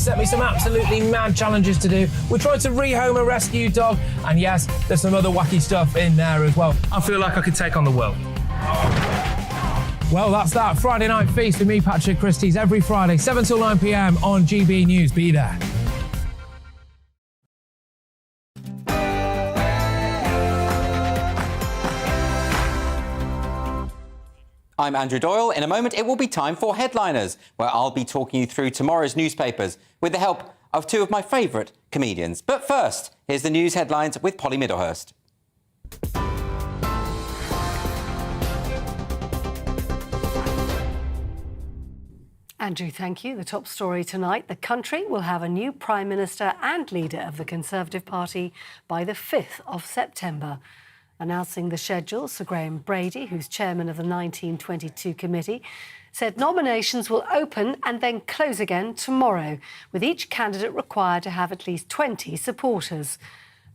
set me some absolutely mad challenges to do. We tried to rehome a rescue dog, and yes, there's some other wacky stuff in there as well. I feel like I could take on the world. Well, that's that. Friday Night Feast with me, Patrick Christie's, every Friday, 7 till 9 p.m. on GB News. Be there. I'm Andrew Doyle. In a moment, it will be time for Headliners, where I'll be talking you through tomorrow's newspapers with the help of two of my favourite comedians. But first, here's the news headlines with Polly Middlehurst. Andrew, thank you. The top story tonight, the country will have a new Prime Minister and leader of the Conservative Party by the 5th of September. Announcing the schedule, Sir Graham Brady, who's chairman of the 1922 committee, said nominations will open and then close again tomorrow, with each candidate required to have at least 20 supporters.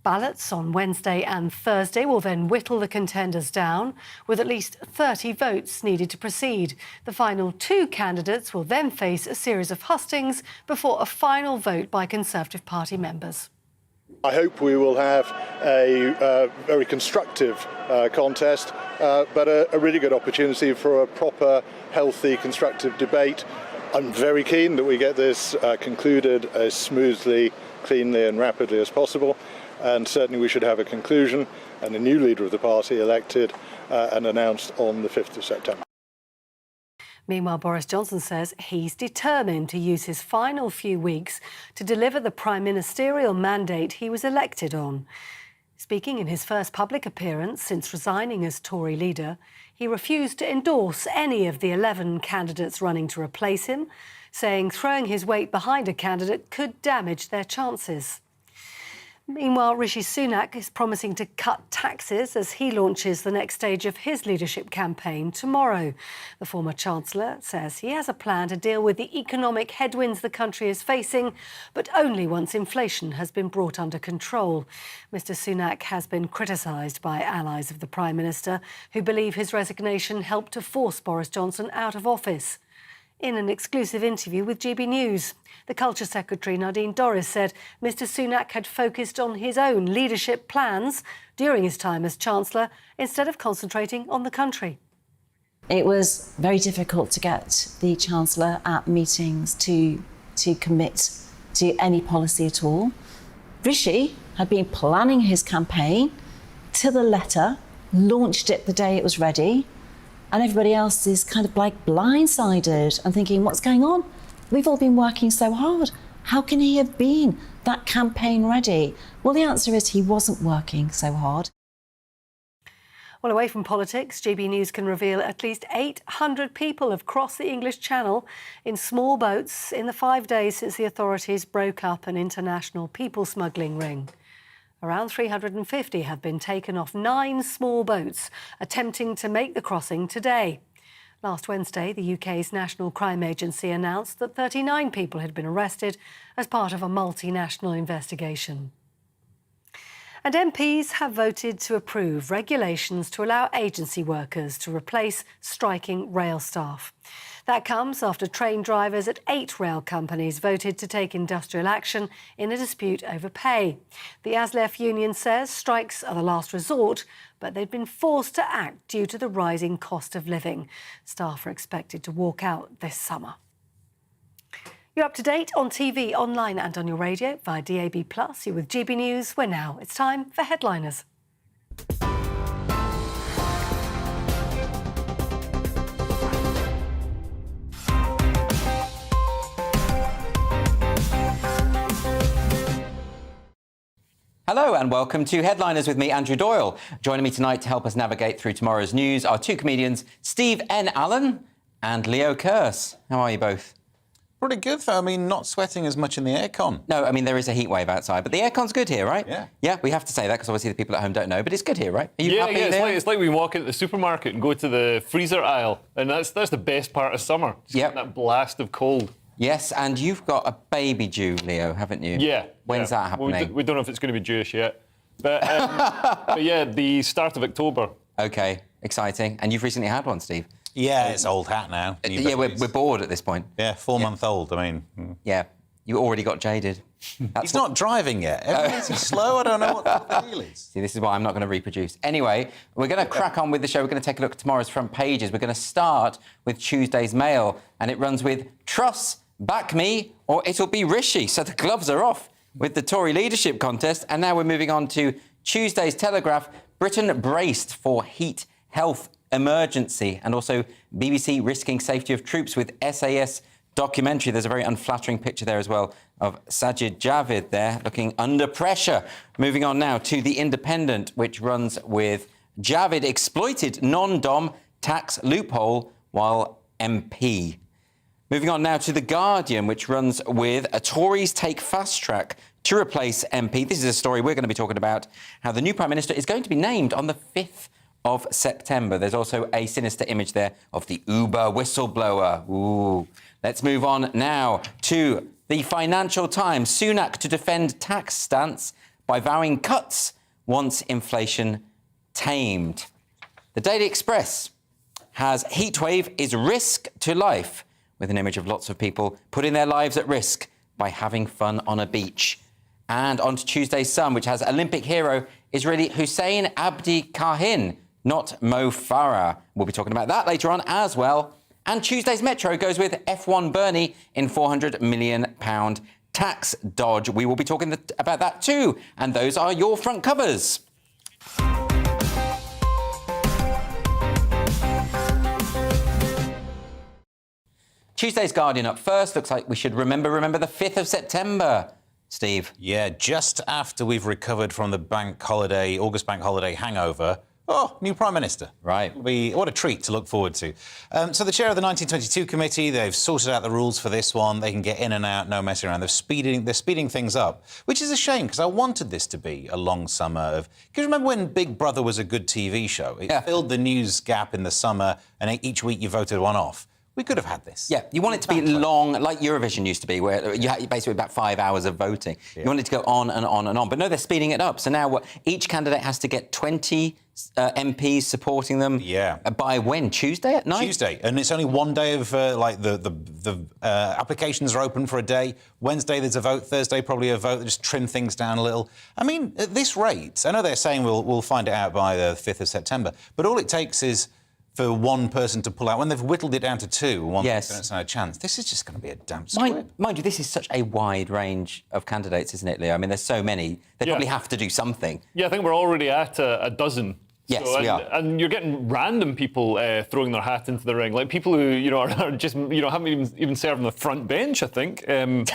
Ballots on Wednesday and Thursday will then whittle the contenders down, with at least 30 votes needed to proceed. The final two candidates will then face a series of hustings before a final vote by Conservative Party members. I hope we will have a very constructive contest, but a really good opportunity for a proper, healthy, constructive debate. I'm very keen that we get this concluded as smoothly, cleanly and rapidly as possible, and certainly we should have a conclusion and a new leader of the party elected and announced on the 5th of September. Meanwhile, Boris Johnson says he's determined to use his final few weeks to deliver the prime ministerial mandate he was elected on. Speaking in his first public appearance since resigning as Tory leader, he refused to endorse any of the 11 candidates running to replace him, saying throwing his weight behind a candidate could damage their chances. Meanwhile, Rishi Sunak is promising to cut taxes as he launches the next stage of his leadership campaign tomorrow. The former Chancellor says he has a plan to deal with the economic headwinds the country is facing, but only once inflation has been brought under control. Mr Sunak has been criticised by allies of the Prime Minister, who believe his resignation helped to force Boris Johnson out of office. In an exclusive interview with GB News, the Culture Secretary Nadine Dorries said Mr Sunak had focused on his own leadership plans during his time as Chancellor instead of concentrating on the country. It was very difficult to get the Chancellor at meetings to commit to any policy at all. Rishi had been planning his campaign to the letter, launched it the day it was ready, and everybody else is kind of like blindsided and thinking, what's going on? We've all been working so hard. How can he have been that campaign ready? Well, the answer is he wasn't working so hard. Well, away from politics, GB News can reveal at least 800 people have crossed the English Channel in small boats in the 5 days since the authorities broke up an international people smuggling ring. Around 350 have been taken off 9 small boats attempting to make the crossing today. Last Wednesday, the UK's National Crime Agency announced that 39 people had been arrested as part of a multinational investigation. And MPs have voted to approve regulations to allow agency workers to replace striking rail staff. That comes after train drivers at 8 rail companies voted to take industrial action in a dispute over pay. The ASLEF union says strikes are the last resort, but they've been forced to act due to the rising cost of living. Staff are expected to walk out this summer. You're up to date on TV, online and on your radio via DAB+. You're with GB News, where now it's time for Headliners. Hello and welcome to Headliners with me, Andrew Doyle. Joining me tonight to help us navigate through tomorrow's news are two comedians, Steve N. Allen and Leo Kearse. How are you both? Pretty good, though. I mean, not sweating as much in the aircon. No, I mean, there is a heat wave outside, but the aircon's good here, right? Yeah. Yeah, we have to say that because obviously the people at home don't know, but it's good here, right? Are you happy there? It's like we walk into the supermarket and go to the freezer aisle, and that's the best part of summer. Just that blast of cold. Yes, and you've got a baby due, Leo, haven't you? Yeah. When's that happening? Well, we don't know if it's going to be Jewish yet. But, but yeah, the start of October. OK, exciting. And you've recently had one, Steve. Yeah, it's old hat now. Yeah, we're bored at this point. Yeah, 4-month-old, I mean. Yeah. You already got jaded. He's not driving yet. Is he slow? I don't know what the deal is. See, this is what I'm not going to reproduce. Anyway, we're going to crack on with the show. We're going to take a look at tomorrow's front pages. We're going to start with Tuesday's Mail, and it runs with Truss, back me, or it'll be Rishi. So the gloves are off with the Tory leadership contest. And now we're moving on to Tuesday's Telegraph. Britain braced for heat health emergency, and also BBC risking safety of troops with SAS documentary. There's a very unflattering picture there as well of Sajid Javid there looking under pressure. Moving on now to The Independent, which runs with Javid exploited non-dom tax loophole while MP. Moving on now to The Guardian, which runs with Tories take fast track to replace MP. This is a story we're going to be talking about, how the new Prime Minister is going to be named on the 5th of September. There's also a sinister image there of the Uber whistleblower. Ooh. Let's move on now to the Financial Times. Sunak to defend tax stance by vowing cuts once inflation tamed. The Daily Express has heatwave is risk to life, with an image of lots of people putting their lives at risk by having fun on a beach. And on to Tuesday's Sun, which has Olympic hero Israeli Hussein Abdi Kahin, not Mo Farah. We'll be talking about that later on as well. And Tuesday's Metro goes with F1 Bernie in £400 million tax dodge. We will be talking about that too. And those are your front covers. Tuesday's Guardian up first. Looks like we should remember the 5th of September. Steve. Yeah, just after we've recovered from the August bank holiday hangover. Oh, new Prime Minister. Right. What a treat to look forward to. So the chair of the 1922 committee, they've sorted out the rules for this one. They can get in and out, no messing around. They're speeding things up, which is a shame because I wanted this to be a long summer of... Because remember when Big Brother was a good TV show? It filled the news gap in the summer and each week you voted one off. We could have had this. Yeah, you want it to be long, like Eurovision used to be, where you had basically about 5 hours of voting. Yeah. You want it to go on and on and on. But no, they're speeding it up. So now each candidate has to get 20 MPs supporting them. Yeah. By when? Tuesday at night? Tuesday. And it's only one day of, the applications are open for a day. Wednesday there's a vote. Thursday probably a vote. They just trim things down a little. I mean, at this rate, I know they're saying we'll find it out by the 5th of September, but all it takes is for one person to pull out. When they've whittled it down to two, one person has no chance. This is just going to be a damn squib. Mind you, this is such a wide range of candidates, isn't it, Leo? I mean, there's so many. They probably have to do something. Yeah, I think we're already at a dozen. Yes, we are. And you're getting random people throwing their hat into the ring, like people who, are just, haven't even served on the front bench, I think. And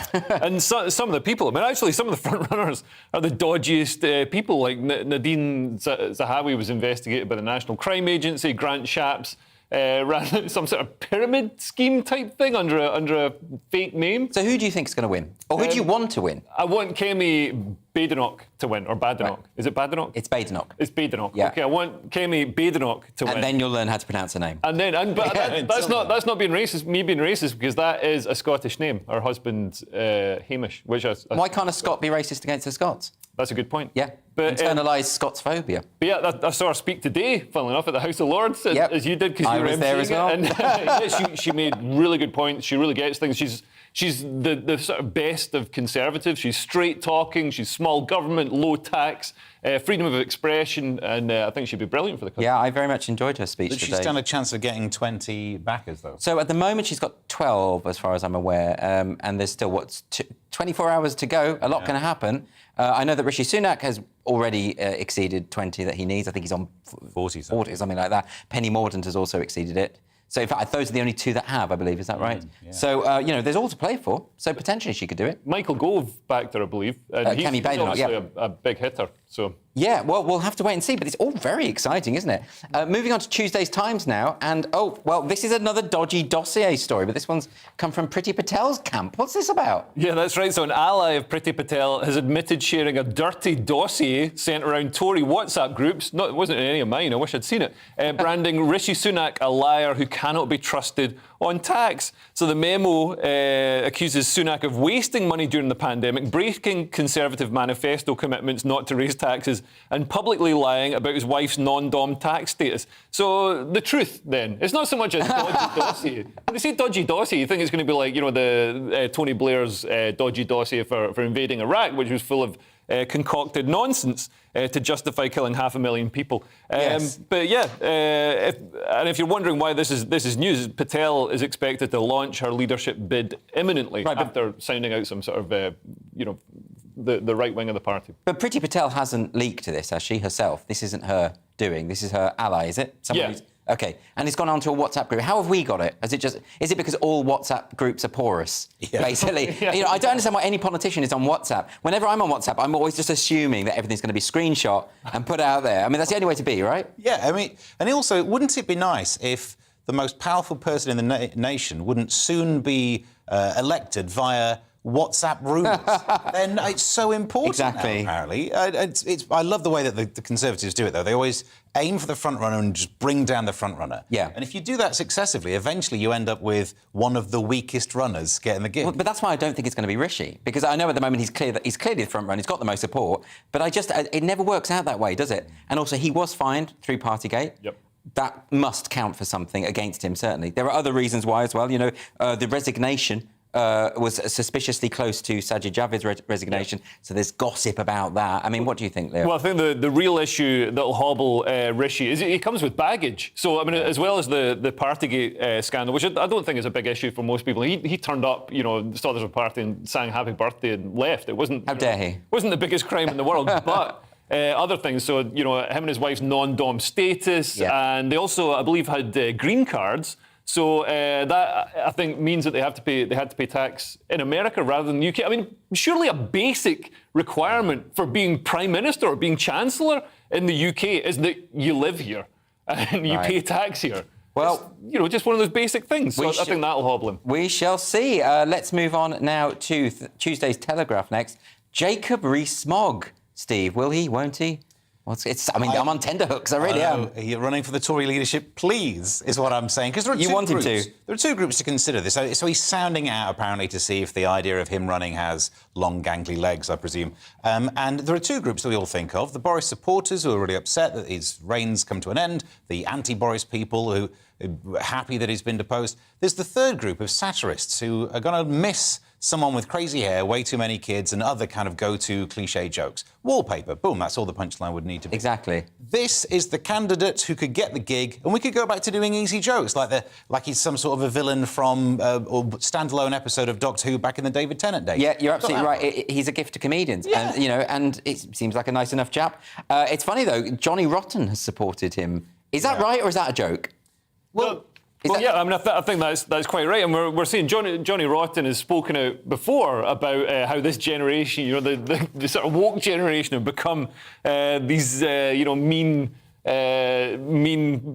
some of the people, actually, some of the front runners are the dodgiest people, like Nadine Zahawi was investigated by the National Crime Agency, Grant Shapps ran some sort of pyramid scheme type thing under a fake name. So who do you think is going to win? Or who do you want to win? I want Kemi Badenoch to win, or Badenoch. Right. Is it Badenoch? It's Badenoch. It's Badenoch. Yeah. Okay, I want Kemi Badenoch to win. And then you'll learn how to pronounce her name. And then, that's not being racist. Me being racist, because that is a Scottish name. Her husband, Hamish. Why can't a Scot be racist against the Scots? That's a good point. Yeah. But internalised Scots phobia. But yeah, I saw her speak today, funnily enough, at the House of Lords, as you did, because you were there as well. And she made really good points. She really gets things. She's the sort of best of Conservatives. She's straight talking. She's small government, low tax, freedom of expression, and I think she'd be brilliant for the country. Yeah, I very much enjoyed her speech today. She's stand a chance of getting 20 backers, though. So at the moment, she's got 12, as far as I'm aware, and there's still 24 hours to go. A lot can happen. I know that Rishi Sunak has already exceeded 20 that he needs. I think he's on 40, something like that. Penny Mordaunt has also exceeded it. So, in fact, those are the only two that have, I believe. Is that right? Yeah. So, there's all to play for. So, potentially she could do it. Michael Gove backed her, I believe. And Kemi Badenoch, he's obviously a big hitter, so... Yeah, well, we'll have to wait and see, but it's all very exciting, isn't it? Moving on to Tuesday's Times now, and, this is another dodgy Dossier story, but this one's come from Priti Patel's camp. What's this about? Yeah, that's right. So an ally of Priti Patel has admitted sharing a dirty dossier sent around Tory WhatsApp groups. It wasn't in any of mine, I wish I'd seen it. Branding Rishi Sunak a liar who cannot be trusted on tax. So the memo accuses Sunak of wasting money during the pandemic, breaking Conservative manifesto commitments not to raise taxes, and publicly lying about his wife's non-dom tax status. So the truth, then, it's not so much a dodgy dossier. When they say dodgy dossier, you think it's going to be like, the Tony Blair's dodgy dossier for invading Iraq, which was full of concocted nonsense to justify killing 500,000 people. Yes. But yeah, if you're wondering why this is news, Patel is expected to launch her leadership bid imminently after sounding out some sort of, the right wing of the party. But Priti Patel hasn't leaked this, has she, herself? This isn't her doing. This is her ally, is it? Yeah. Okay, and it's gone on to a WhatsApp group. How have we got it? Is it because all WhatsApp groups are porous, basically? Yeah. I don't understand why any politician is on WhatsApp. Whenever I'm on WhatsApp, I'm always just assuming that everything's going to be screenshot and put out there. I mean, that's the only way to be, right? Yeah, I mean, and also, wouldn't it be nice if the most powerful person in the nation wouldn't soon be elected via WhatsApp rooms? Then it's so important. Exactly. Now, apparently, I love the way that the Conservatives do it, though. They always aim for the front runner and just bring down the front runner. Yeah. And if you do that successively, eventually you end up with one of the weakest runners getting the gig. Well, but that's why I don't think it's going to be Rishi, because I know at the moment he's clearly the front runner. He's got the most support, but it never works out that way, does it? And also, he was fined through Partygate. Yep. That must count for something against him, certainly. There are other reasons why as well. The resignation was suspiciously close to Sajid Javid's resignation, so there's gossip about that. I mean, what do you think, Leo? Well, I think the real issue that'll hobble Rishi is he comes with baggage. So, I mean, as well as the Partygate scandal, which I don't think is a big issue for most people. He turned up, saw there's a party and sang Happy Birthday and left. It wasn't... How dare he? Wasn't the biggest crime in the world, but... other things, so, him and his wife's non-dom status, and they also, I believe, had green cards. So that, I think, means that they had to pay tax in America rather than the UK. I mean, surely a basic requirement for being Prime Minister or being Chancellor in the UK is that you live here and you pay tax here. Well, it's, just one of those basic things. So I think that'll hobble him. We shall see. Let's move on now to Tuesday's Telegraph next. Jacob Rees-Mogg. Steve, will he, won't he? I'm on tenterhooks, I really am. You're running for the Tory leadership, please, is what I'm saying. Because there are You want him to? There are two groups to consider this. So he's sounding out, apparently, to see if the idea of him running has long, gangly legs, I presume. And there are two groups that we all think of. The Boris supporters, who are really upset that his reign's come to an end. The anti-Boris people, who are happy that he's been deposed. There's the third group of satirists who are going to miss someone with crazy hair, way too many kids, and other kind of go-to cliché jokes. Wallpaper, boom, that's all the punchline would need to be. Exactly. This is the candidate who could get the gig, and we could go back to doing easy jokes, like he's some sort of a villain from a standalone episode of Doctor Who back in the David Tennant days. Yeah, you're absolutely right. He's a gift to comedians, yeah. and it seems like a nice enough chap. It's funny, though, Johnny Rotten has supported him. Is that right, or is that a joke? Well, I mean, I think that's quite right, and we're seeing Johnny Rotten has spoken out before about how this generation, the sort of woke generation, have become these mean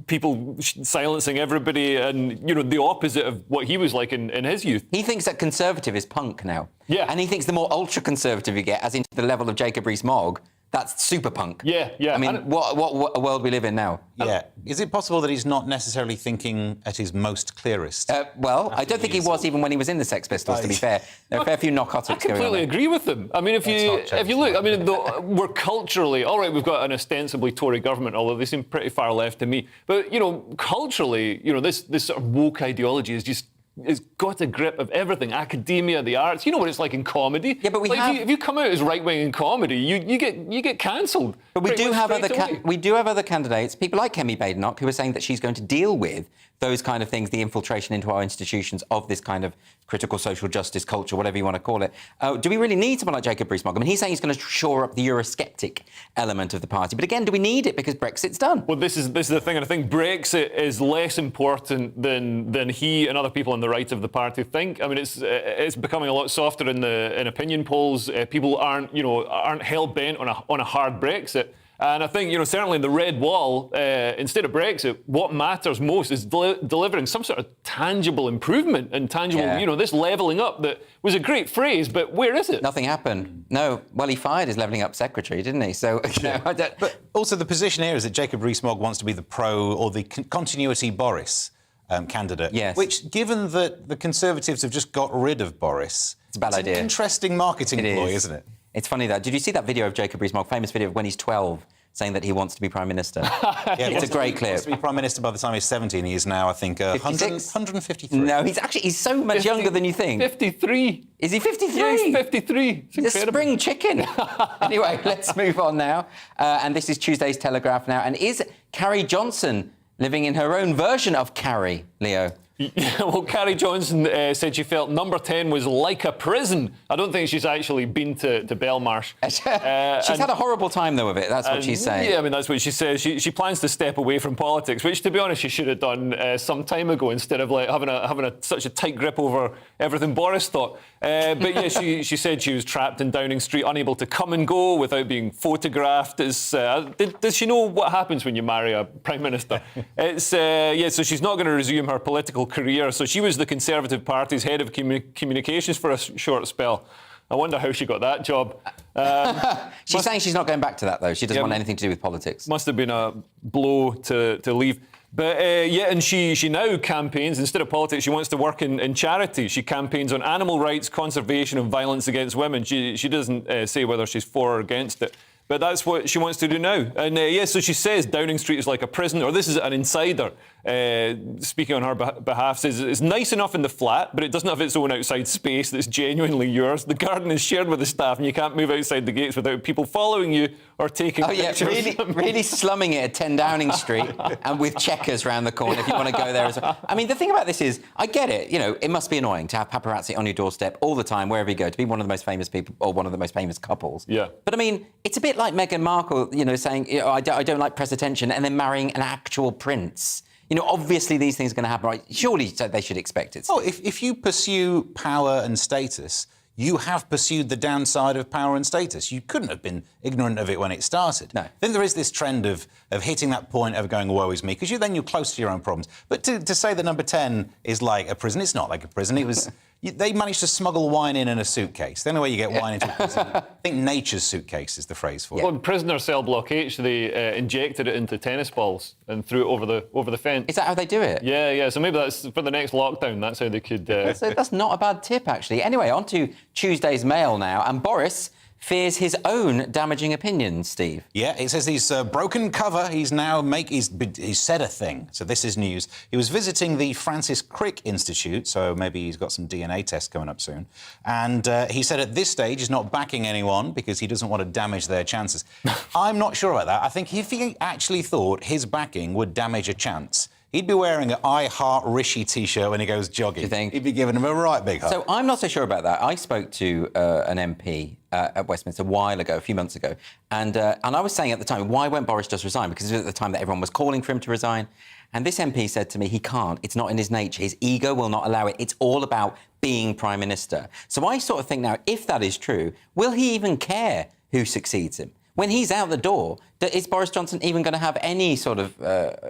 people silencing everybody, and the opposite of what he was like in his youth. He thinks that conservative is punk now. Yeah, and he thinks the more ultra conservative you get, as into the level of Jacob Rees-Mogg, that's super punk. Yeah. I mean, what a world we live in now. Yeah. Is it possible that he's not necessarily thinking at his most clearest? Well, I don't think he was even when he was in the Sex Pistols, to be fair. There are a fair few narcotics going on. I completely agree with them. I mean, if you look, I mean, we're culturally, all right, we've got an ostensibly Tory government, although they seem pretty far left to me. But, culturally, this sort of woke ideology is just... It's got a grip of everything, academia, the arts. You know what it's like in comedy. Yeah, but if you come out as right wing in comedy, you get cancelled. But we do have other candidates, people like Kemi Badenoch, who are saying that she's going to deal with those kind of things, the infiltration into our institutions of this kind of critical social justice culture, whatever you want to call it. Do we really need someone like Jacob Rees-Mogg? I mean, he's saying he's going to shore up the Eurosceptic element of the party. But again, do we need it because Brexit's done? Well, this is the thing, and I think Brexit is less important than he and other people on the right of the party think. I mean, it's becoming a lot softer in opinion polls. People aren't hell bent on a hard Brexit. And I think, certainly in the red wall, instead of Brexit, what matters most is delivering some sort of tangible improvement and tangible, this levelling up that was a great phrase, but where is it? Nothing happened. No. Well, he fired his levelling up secretary, didn't he? So, I don't... But also the position here is that Jacob Rees-Mogg wants to be the pro or the continuity Boris. candidate. Yes. Which, given that the Conservatives have just got rid of Boris, it's a bad idea. An interesting marketing ploy, isn't it? It's funny that. Did you see that video of Jacob Rees-Mogg, famous video of when he's 12, saying that he wants to be Prime Minister? Yeah, it's a great clip. He wants to be Prime Minister by the time he's 17. He is now, I think, 153. No, he's so much younger than you think. 53. Is he 53? Yeah, he's 53. It's The incredible. spring chicken. Anyway, let's move on now. And this is Tuesday's Telegraph now. And is Carrie Johnson living in her own version of Carrie, Leo? Yeah, well, Carrie Johnson said she felt number 10 was like a prison. I don't think she's actually been to Belmarsh. She's had a horrible time, though, of it. That's what she's saying. Yeah, I mean, that's what she says. She plans to step away from politics, which, to be honest, she should have done some time ago instead of like having such a tight grip over everything Boris thought. But yeah, she said she was trapped in Downing Street, unable to come and go without being photographed. Does she know what happens when you marry a Prime Minister? So she's not going to resume her political career. So she was the Conservative Party's head of communications for a short spell. I wonder how she got that job. She's saying she's not going back to that, though. She doesn't want anything to do with politics. Must have been a blow to leave. But and she now campaigns, instead of politics, she wants to work in charity. She campaigns on animal rights, conservation and violence against women. She doesn't say whether she's for or against it. But that's what she wants to do now. And so she says Downing Street is like a prison, or this is an insider speaking on her behalf, says it's nice enough in the flat, but it doesn't have its own outside space that's genuinely yours. The garden is shared with the staff, and you can't move outside the gates without people following you or taking pictures. Really slumming it at 10 Downing Street and with checkers round the corner if you want to go there as well. I mean, the thing about this is, I get it. You know, it must be annoying to have paparazzi on your doorstep all the time, wherever you go, to be one of the most famous people or one of the most famous couples. Yeah. But I mean, it's a bit like Meghan Markle, saying, I don't like press attention, and then marrying an actual prince. Obviously these things are going to happen, right? Surely they should expect it. Oh, if you pursue power and status, you have pursued the downside of power and status. You couldn't have been ignorant of it when it started. No. Then there is this trend of hitting that point of going, woe is me, because you're close to your own problems. But to say that number 10 is like a prison, it's not like a prison. It was... They managed to smuggle wine in a suitcase. The only way you get wine into a prison, I think nature's suitcase is the phrase for it. Well, in prisoner cell block H, they injected it into tennis balls and threw it over the fence. Is that how they do it? Yeah. So maybe that's for the next lockdown. That's how they could. So that's not a bad tip, actually. Anyway, on to Tuesday's Mail now, and Boris fears his own damaging opinions, Steve. Yeah, it says he's broken cover. He's said a thing. So this is news. He was visiting the Francis Crick Institute, so maybe he's got some DNA tests coming up soon. And he said at this stage he's not backing anyone because he doesn't want to damage their chances. I'm not sure about that. I think if he actually thought his backing would damage a chance, he'd be wearing an I Heart Rishi T-shirt when he goes jogging. You think? He'd be giving him a right big hug. So I'm not so sure about that. I spoke to an MP at Westminster a few months ago, and I was saying at the time, why won't Boris just resign? Because it was at the time that everyone was calling for him to resign. And this MP said to me, he can't. It's not in his nature. His ego will not allow it. It's all about being Prime Minister. So I sort of think now, if that is true, will he even care who succeeds him? When he's out the door, is Boris Johnson even going to have any sort of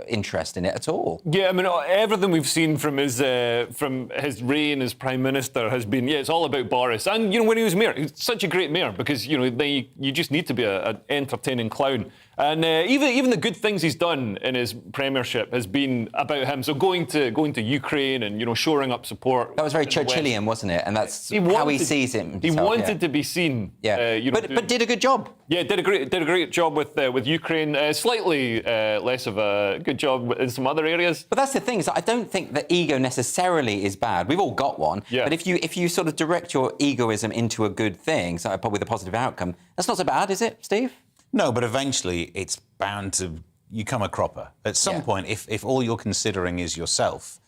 interest in it at all? Yeah, I mean, everything we've seen from his reign as Prime Minister has been, it's all about Boris. And, when he was mayor, he's such a great mayor because, you just need to be an entertaining clown. And even the good things he's done in his premiership has been about him. So going to Ukraine and, shoring up support. That was very Churchillian, wasn't it? And that's how he sees him. He wanted to be seen. Yeah, but did a good job. Yeah, did a great job with Ukraine. Slightly less of a good job in some other areas. But that's the thing, is that I don't think that ego necessarily is bad. We've all got one. Yeah. But if you sort of direct your egoism into a good thing, so with a positive outcome, that's not so bad, is it, Steve? No, but eventually it's bound to... You come a cropper. At some point, if all you're considering is yourself,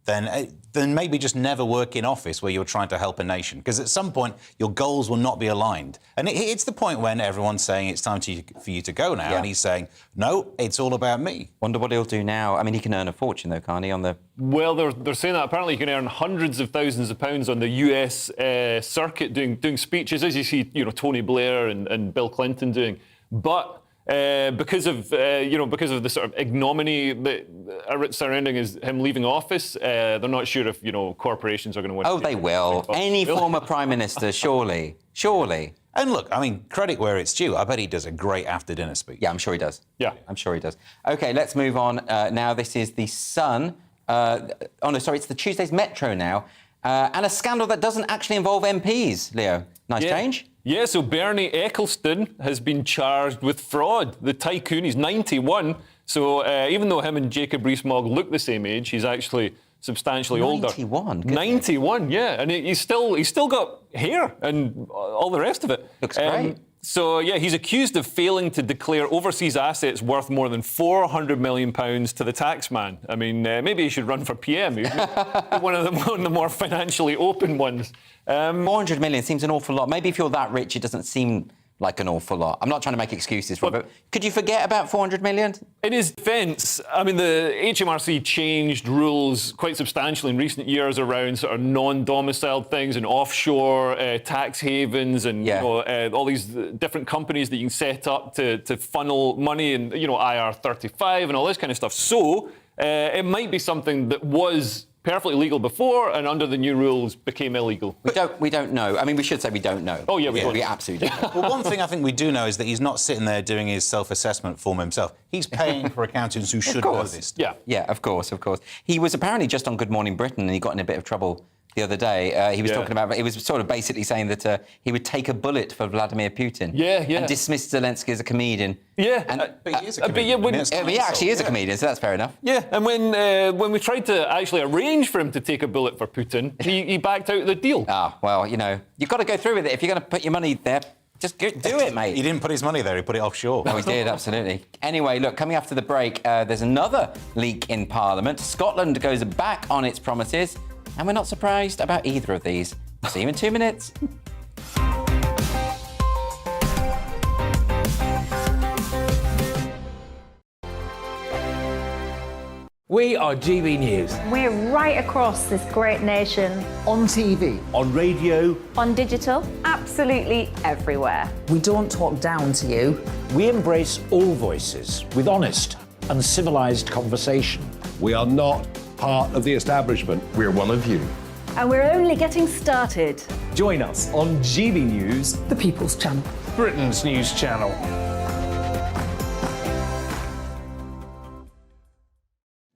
then maybe just never work in office where you're trying to help a nation. Because at some point, your goals will not be aligned. And it's the point when everyone's saying it's time for you to go now, and he's saying, no, it's all about me. Wonder what he'll do now. I mean, he can earn a fortune, though, can't he, on the... Well, they're saying that apparently you can earn hundreds of thousands of pounds on the US circuit doing speeches, as you see, Tony Blair and Bill Clinton doing. But... because of the sort of ignominy that surrounding him leaving office, they're not sure if corporations are going to win. Oh, they will. Any former prime minister, surely. And look, I mean, credit where it's due. I bet he does a great after-dinner speech. Yeah, I'm sure he does. Yeah, I'm sure he does. OK, let's move on. Now, this is The Sun. it's the Tuesday's Metro now. And a scandal that doesn't actually involve MPs, Leo. Nice change. Yeah, so Bernie Ecclestone has been charged with fraud. The tycoon, he's 91. So even though him and Jacob Rees-Mogg look the same age, he's actually substantially 91, older. 91, yeah. And he's still got hair and all the rest of it. Looks great. So, yeah, he's accused of failing to declare overseas assets worth more than £400 million to the taxman. I mean, maybe he should run for PM. one of the more financially open ones. 400 million seems an awful lot. Maybe if you're that rich, it doesn't seem like an awful lot. I'm not trying to make excuses for it, but could you forget about 400 million? In his defence, I mean, the HMRC changed rules quite substantially in recent years around sort of non-domiciled things and offshore tax havens and all these different companies that you can set up to funnel money and, IR35 and all this kind of stuff. So it might be something that was perfectly legal before and under the new rules became illegal. We don't know. I mean, we should say we don't know. Oh, yeah, we absolutely don't know. Well, one thing I think we do know is that he's not sitting there doing his self-assessment form himself. He's paying for accountants who should know this. Yeah, of course. He was apparently just on Good Morning Britain and he got in a bit of trouble the other day. He was talking about, he was sort of basically saying that he would take a bullet for Vladimir Putin. And dismiss Zelensky as a comedian. But he is a comedian. He actually is a comedian, so that's fair enough. Yeah, and when we tried to actually arrange for him to take a bullet for Putin, he backed out of the deal. Well, you've got to go through with it. If you're going to put your money there, just do it, mate. He didn't put his money there, he put it offshore. No, he did, absolutely. Anyway, look, coming after the break, there's another leak in Parliament. Scotland goes back on its promises, and we're not surprised about either of these. See you in 2 minutes. We are GB News. We're right across this great nation. On TV. On radio. On digital. Absolutely everywhere. We don't talk down to you. We embrace all voices with honest and civilised conversation. We are not part of the establishment. We're one of you. And we're only getting started. Join us on GB News, The People's Channel. Britain's news channel.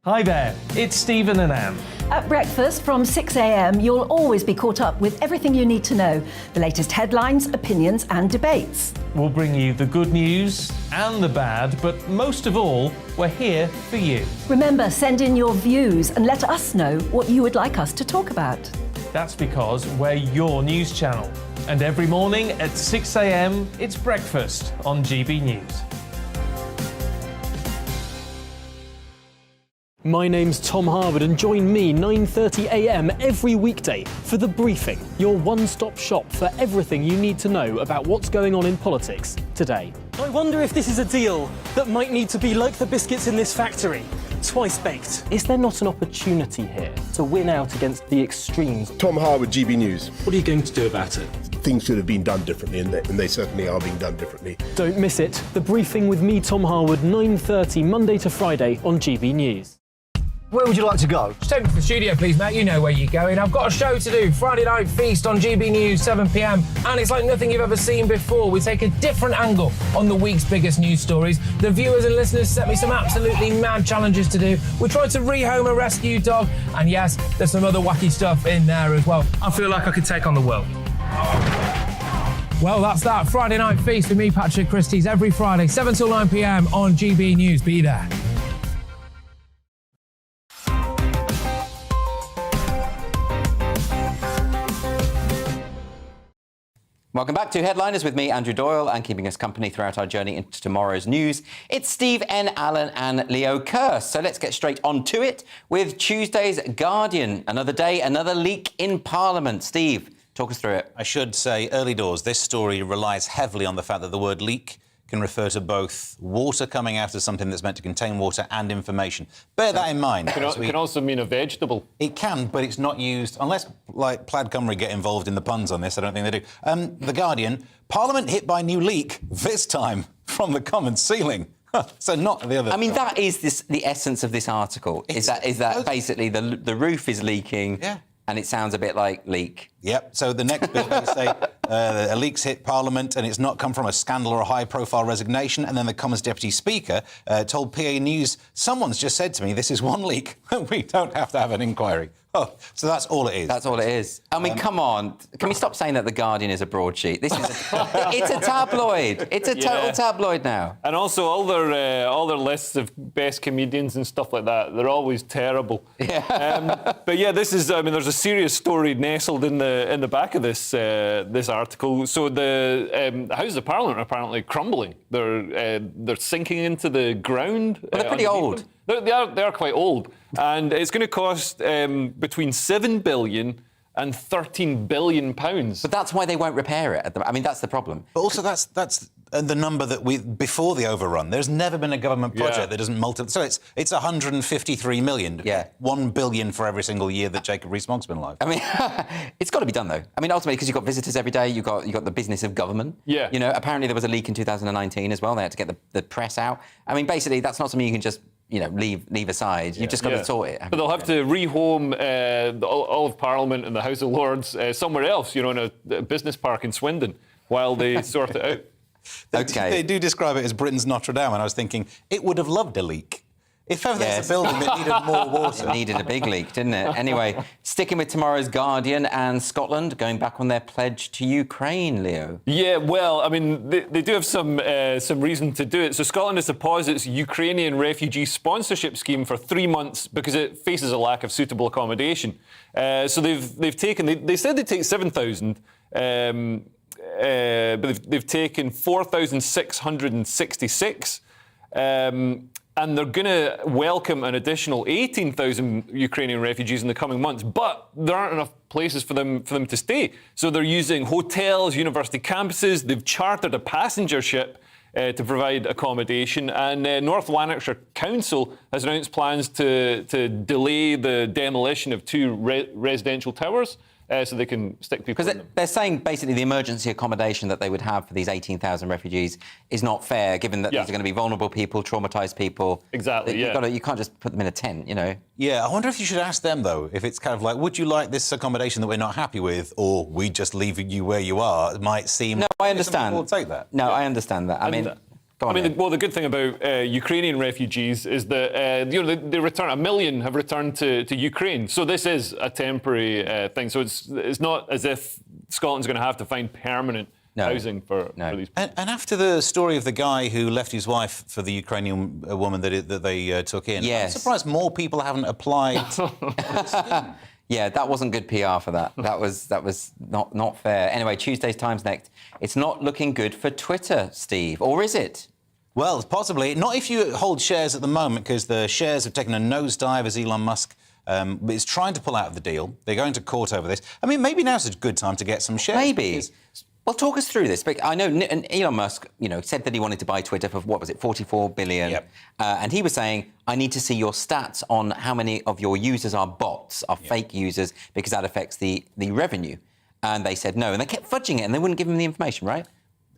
Hi there, it's Stephen and Anne. At breakfast from 6 a.m, you'll always be caught up with everything you need to know, the latest headlines, opinions and debates. We'll bring you the good news and the bad, but most of all, we're here for you. Remember, send in your views and let us know what you would like us to talk about. That's because we're your news channel. And every morning at 6 a.m, it's breakfast on GB News. My name's Tom Harwood and join me 9:30 a.m. every weekday for The Briefing, your one-stop shop for everything you need to know about what's going on in politics today. I wonder if this is a deal that might need to be like the biscuits in this factory, twice baked. Is there not an opportunity here to win out against the extremes? Tom Harwood, GB News. What are you going to do about it? Things should have been done differently, and they certainly are being done differently. Don't miss it. The Briefing with me, Tom Harwood, 9:30 Monday to Friday on GB News. Where would you like to go? Just take me to the studio, please, mate. You know where you're going. I've got a show to do. Friday Night Feast on GB News, 7 p.m. And it's like nothing you've ever seen before. We take a different angle on the week's biggest news stories. The viewers and listeners set me some absolutely mad challenges to do. We tried to rehome a rescue dog. And yes, there's some other wacky stuff in there as well. I feel like I could take on the world. Well, that's that. Friday Night Feast with me, Patrick Christie's, every Friday, 7 till 9 p.m. on GB News. Be there. Welcome back to Headliners with me, Andrew Doyle, and keeping us company throughout our journey into tomorrow's news. It's Steve N. Allen and Leo Kerr. So let's get straight on to it with Tuesday's Guardian. Another day, another leak in Parliament. Steve, talk us through it. I should say, early doors, this story relies heavily on the fact that the word leak can refer to both water coming out of something that's meant to contain water and information. Bear that in mind. It can also mean a vegetable. It can, but it's not used, unless, like, Plaid Cymru get involved in the puns on this. I don't think they do. The Guardian, Parliament hit by new leak, this time from the Commons ceiling. So not the other. I mean, that is the essence of this article. Is that basically the roof is leaking? Yeah. And it sounds a bit like leak. Yep. So the next bit, they say, A leak's hit Parliament, and it's not come from a scandal or a high-profile resignation. And then the Commons Deputy Speaker told PA News, someone's just said to me, this is one leak. We don't have to have an inquiry. Oh, so that's all it is. That's all it is. I mean, come on. Can we stop saying that The Guardian is a broadsheet? This is it's a tabloid. It's a total tabloid now. And also, all their lists of best comedians and stuff like that, they're always terrible. Yeah. But yeah, this is. I mean, there's a serious story nestled in the back of this article. So the Houses of Parliament are apparently crumbling. They're sinking into the ground. Well, they're pretty old. They are quite old, and it's going to cost between £7 billion and £13 billion. But that's why they won't repair it. I mean, that's the problem. But also, that's the number that before the overrun. There's never been a government project that doesn't multiply. So it's 153 million. Yeah. 1 billion for every single year that Jacob Rees-Mogg's been alive. I mean, it's got to be done though. I mean, ultimately, because you've got visitors every day, you've got the business of government. Yeah. You know, apparently there was a leak in 2019 as well. They had to get the press out. I mean, basically, that's not something you can just leave aside. You've just got to sort it. But they'll have to rehome all of Parliament and the House of Lords somewhere else, in a business park in Swindon, while they sort it out. They do describe it as Britain's Notre Dame, and I was thinking, it would have loved a leak. If ever there's a building that needed more water. It needed a big leak, didn't it? Anyway, sticking with tomorrow's Guardian and Scotland going back on their pledge to Ukraine, Leo. Yeah, well, I mean, they do have some reason to do it. So Scotland has to pause its Ukrainian refugee sponsorship scheme for 3 months because it faces a lack of suitable accommodation. So they've taken... They said they'd take 7,000, but they've taken 4,666. And they're going to welcome an additional 18,000 Ukrainian refugees in the coming months, but there aren't enough places for them to stay. So they're using hotels, university campuses. They've chartered a passenger ship to provide accommodation, and North Lanarkshire Council has announced plans to delay the demolition of 2 residential towers. So they can stick people in them. Because they're saying basically the emergency accommodation that they would have for these 18,000 refugees is not fair, given that these are going to be vulnerable people, traumatised people. Exactly, You can't just put them in a tent, Yeah, I wonder if you should ask them, though, if it's kind of like, would you like this accommodation that we're not happy with, or we just leave you where you are? It might seem... No, I understand. We'll take that. No, I understand that. I mean... the good thing about Ukrainian refugees is that they return. 1 million have returned to Ukraine. So this is a temporary thing. So it's not as if Scotland's going to have to find permanent housing for these people. And after the story of the guy who left his wife for the Ukrainian woman that they took in, I'm surprised more people haven't applied. Yeah, that wasn't good PR for that. That was not fair. Anyway, Tuesday's Times next. It's not looking good for Twitter, Steve, or is it? Well, possibly. Not if you hold shares at the moment, because the shares have taken a nosedive as Elon Musk is trying to pull out of the deal. They're going to court over this. I mean, maybe now's a good time to get some shares. Maybe. Well, talk us through this. I know Elon Musk, said that he wanted to buy Twitter for, what was it, 44 billion. Yep. And he was saying, I need to see your stats on how many of your users are bots, are fake users, because that affects the revenue. And they said no. And they kept fudging it, and they wouldn't give him the information, right?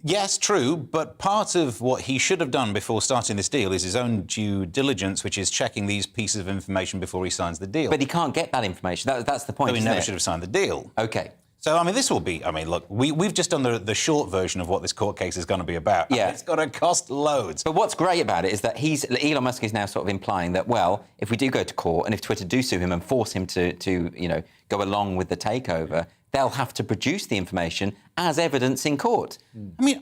Yes, true, but part of what he should have done before starting this deal is his own due diligence, which is checking these pieces of information before he signs the deal. But he can't get that information. That's the point, So he never should have signed the deal. OK. So, I mean, this will be... I mean, look, we've just done the short version of what this court case is going to be about. Yeah. It's going to cost loads. But what's great about it is that Elon Musk is now sort of implying that, well, if we do go to court and if Twitter do sue him and force him to go along with the takeover, they'll have to produce the information as evidence in court. I mean,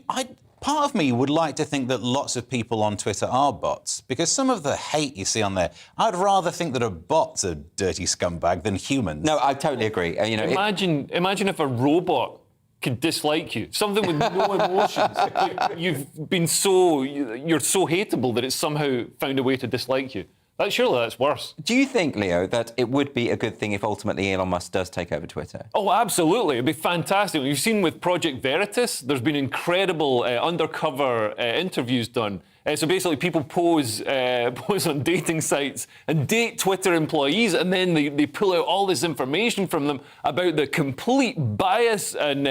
part of me would like to think that lots of people on Twitter are bots, because some of the hate you see on there, I'd rather think that a bot's a dirty scumbag than humans. No, I totally agree. Imagine if a robot could dislike you, something with no emotions. You're so hateable that it's somehow found a way to dislike you. Surely that's worse. Do you think, Leo, that it would be a good thing if ultimately Elon Musk does take over Twitter? Oh, absolutely. It'd be fantastic. You've seen with Project Veritas, there's been incredible undercover interviews done. So basically, people pose on dating sites and date Twitter employees, and then they pull out all this information from them about the complete bias. And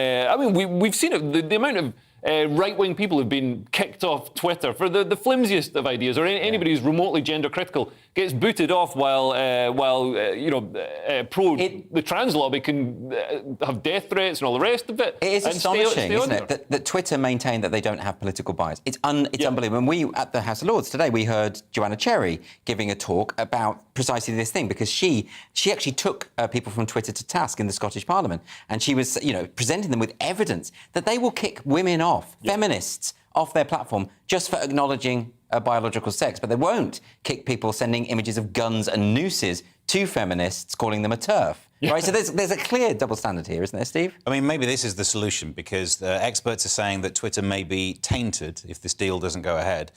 we've seen it. The amount of right-wing people have been kicked kicked off Twitter for the flimsiest of ideas, or anybody who's remotely gender critical gets booted off while the trans lobby can have death threats and all the rest of it. It is and astonishing, isn't there. it, that Twitter maintain that they don't have political bias. It's unbelievable. And we, at the House of Lords today, we heard Joanna Cherry giving a talk about precisely this thing, because she actually took people from Twitter to task in the Scottish Parliament, and she was, presenting them with evidence that they will kick women off, feminists off their platform just for acknowledging biological sex, but they won't kick people sending images of guns and nooses to feminists, calling them a TERF. Yeah. Right, so there's a clear double standard here, isn't there, Steve? I mean, maybe this is the solution, because experts are saying that Twitter may be tainted if this deal doesn't go ahead.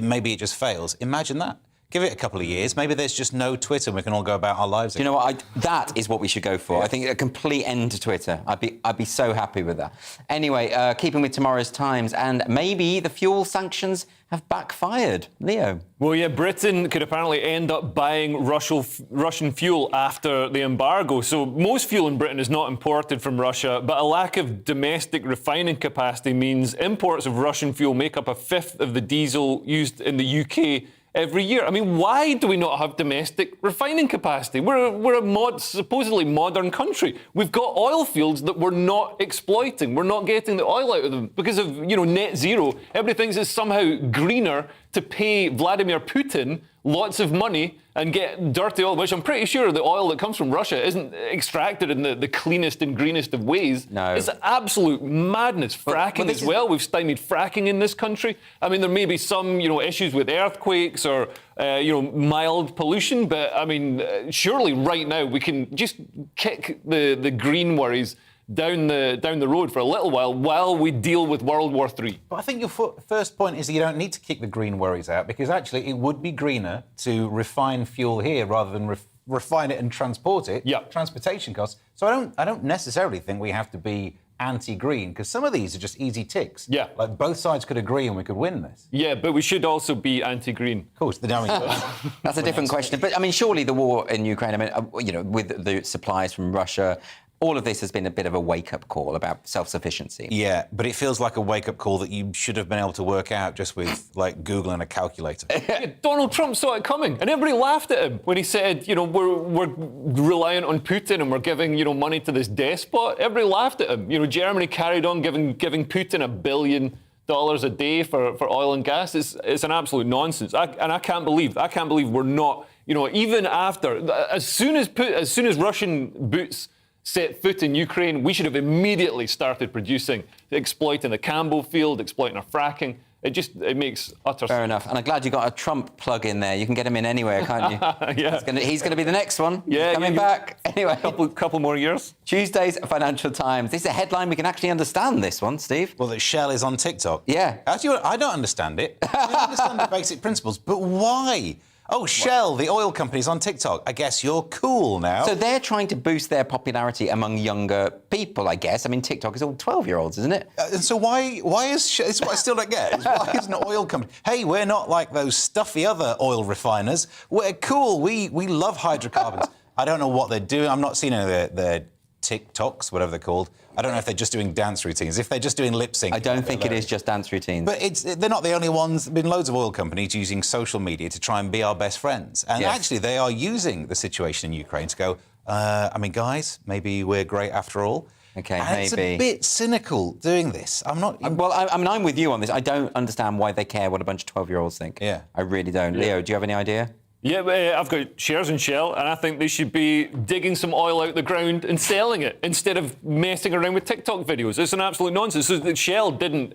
Maybe it just fails. Imagine that. Give it a couple of years. Maybe there's just no Twitter and we can all go about our lives. Do you know what? That is what we should go for. Yeah. I think a complete end to Twitter. I'd be so happy with that. Anyway, keeping with tomorrow's Times, and maybe the fuel sanctions have backfired. Leo? Well, yeah, Britain could apparently end up buying Russian fuel after the embargo. So most fuel in Britain is not imported from Russia, but a lack of domestic refining capacity means imports of Russian fuel make up a fifth of the diesel used in the UK every year. I mean, why do we not have domestic refining capacity? We're a supposedly modern country. We've got oil fields that we're not exploiting. We're not getting the oil out of them because of, net zero. Everybody thinks it's somehow greener to pay Vladimir Putin lots of money and get dirty oil, which I'm pretty sure the oil that comes from Russia isn't extracted in the cleanest and greenest of ways. No. It's absolute madness. Fracking as well. We've stymied fracking in this country. I mean, there may be some, issues with earthquakes or, mild pollution, but, I mean, surely right now we can just kick the green worries down the road for a little while we deal with World War III. But I think your first point is that you don't need to kick the green worries out, because actually it would be greener to refine fuel here rather than refine it and transport it. Yeah. Transportation costs. So I don't necessarily think we have to be anti-green, because some of these are just easy ticks. Yeah. Like both sides could agree and we could win this. Yeah, but we should also be anti-green. Of course. That's a different question. But, I mean, surely the war in Ukraine, with the supplies from Russia, all of this has been a bit of a wake-up call about self-sufficiency. Yeah, but it feels like a wake-up call that you should have been able to work out just with, Google and a calculator. Yeah, Donald Trump saw it coming, and everybody laughed at him when he said, we're reliant on Putin and we're giving, money to this despot. Everybody laughed at him. Germany carried on giving Putin $1 billion a day for oil and gas. It's an absolute nonsense. I can't believe we're not, even after, as soon as Russian boots set foot in Ukraine, we should have immediately started producing, exploiting the Campbell field, exploiting our fracking. It makes utter sense. Fair enough. And I'm glad you got a Trump plug in there. You can get him in anywhere, can't you? Yeah. He's going to be the next one. Yeah. Coming back. Anyway. Couple more years. Tuesday's Financial Times. This is a headline we can actually understand, this one, Steve. Well, that Shell is on TikTok. Yeah. Actually, I don't understand it. I don't understand the basic principles. But why? Oh, Shell, the oil company's on TikTok. I guess you're cool now. So they're trying to boost their popularity among younger people, I guess. I mean, TikTok is all 12-year-olds, isn't it? And so why is Shell... It's what I still don't get. Why is an oil company... Hey, we're not like those stuffy other oil refiners. We're cool. We love hydrocarbons. I don't know what they're doing. I'm not seeing any of their TikToks, whatever they're called. I don't know if they're just doing dance routines. If they're just doing lip sync, I don't think it is just dance routines. But they're not the only ones. There've been loads of oil companies using social media to try and be our best friends. And actually, they are using the situation in Ukraine to go, guys, maybe we're great after all. Okay, and maybe. It's a bit cynical doing this. I'm not... I'm with you on this. I don't understand why they care what a bunch of 12-year-olds think. Yeah. I really don't. Yeah. Leo, do you have any idea? Yeah, I've got shares in Shell, and I think they should be digging some oil out the ground and selling it instead of messing around with TikTok videos. It's an absolute nonsense. So Shell didn't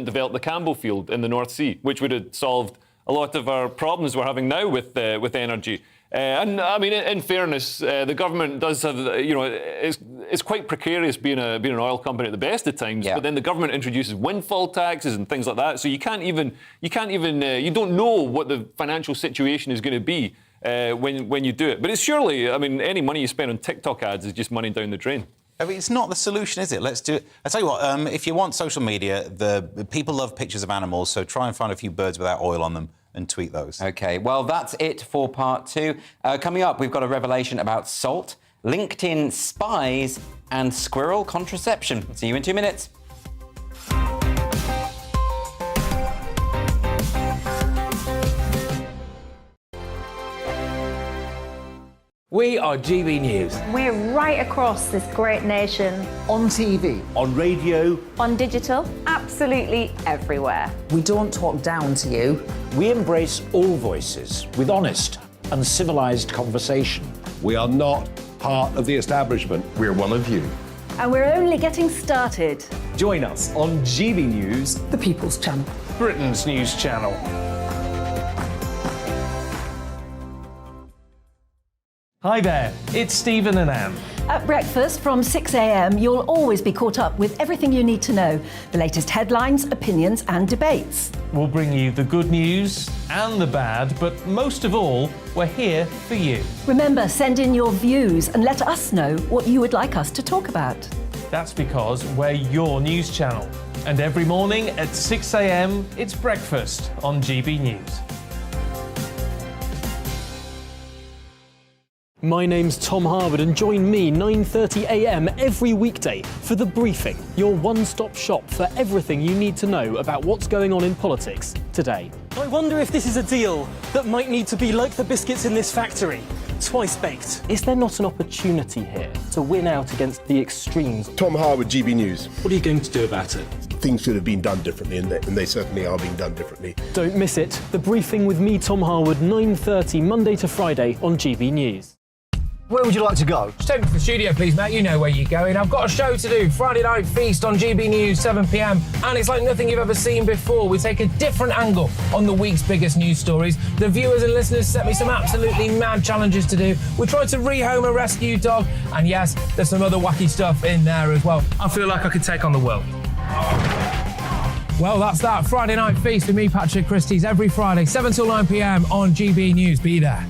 develop the Campbell field in the North Sea, which would have solved a lot of our problems we're having now with energy. And I mean, in fairness, the government does have, it's quite precarious being an oil company at the best of times. Yeah. But then the government introduces windfall taxes and things like that, so you don't know what the financial situation is going to be when you do it. But it's surely, I mean, any money you spend on TikTok ads is just money down the drain. I mean, it's not the solution, is it? Let's do it. I tell you what, if you want social media, the people love pictures of animals, so try and find a few birds without oil on them and tweet those. OK, well, that's it for part 2. Coming up, we've got a revelation about salt, LinkedIn spies and squirrel contraception. See you in 2 minutes. We are GB News. We're right across this great nation. On TV. On radio. On digital. Absolutely everywhere. We don't talk down to you. We embrace all voices with honest and civilised conversation. We are not part of the establishment. We're one of you. And we're only getting started. Join us on GB News, The People's Channel. Britain's news channel. Hi there, it's Stephen and Anne. At breakfast from 6 a.m, you'll always be caught up with everything you need to know, the latest headlines, opinions and debates. We'll bring you the good news and the bad, but most of all, we're here for you. Remember, send in your views and let us know what you would like us to talk about. That's because we're your news channel. And every morning at 6 a.m, it's breakfast on GB News. My name's Tom Harwood and join me 9:30 a.m. every weekday for The Briefing, your one-stop shop for everything you need to know about what's going on in politics today. I wonder if this is a deal that might need to be like the biscuits in this factory, twice baked. Is there not an opportunity here to win out against the extremes? Tom Harwood, GB News. What are you going to do about it? Things should have been done differently, and they certainly are being done differently. Don't miss it. The Briefing with me, Tom Harwood, 9:30 Monday to Friday on GB News. Where would you like to go? Just take me to the studio, please, mate. You know where you're going. I've got a show to do. Friday Night Feast on GB News, 7 p.m. And it's like nothing you've ever seen before. We take a different angle on the week's biggest news stories. The viewers and listeners set me some absolutely mad challenges to do. We tried to rehome a rescue dog. And yes, there's some other wacky stuff in there as well. I feel like I could take on the world. Well, that's that. Friday Night Feast with me, Patrick Christie's, every Friday, 7 till 9 p.m. on GB News. Be there.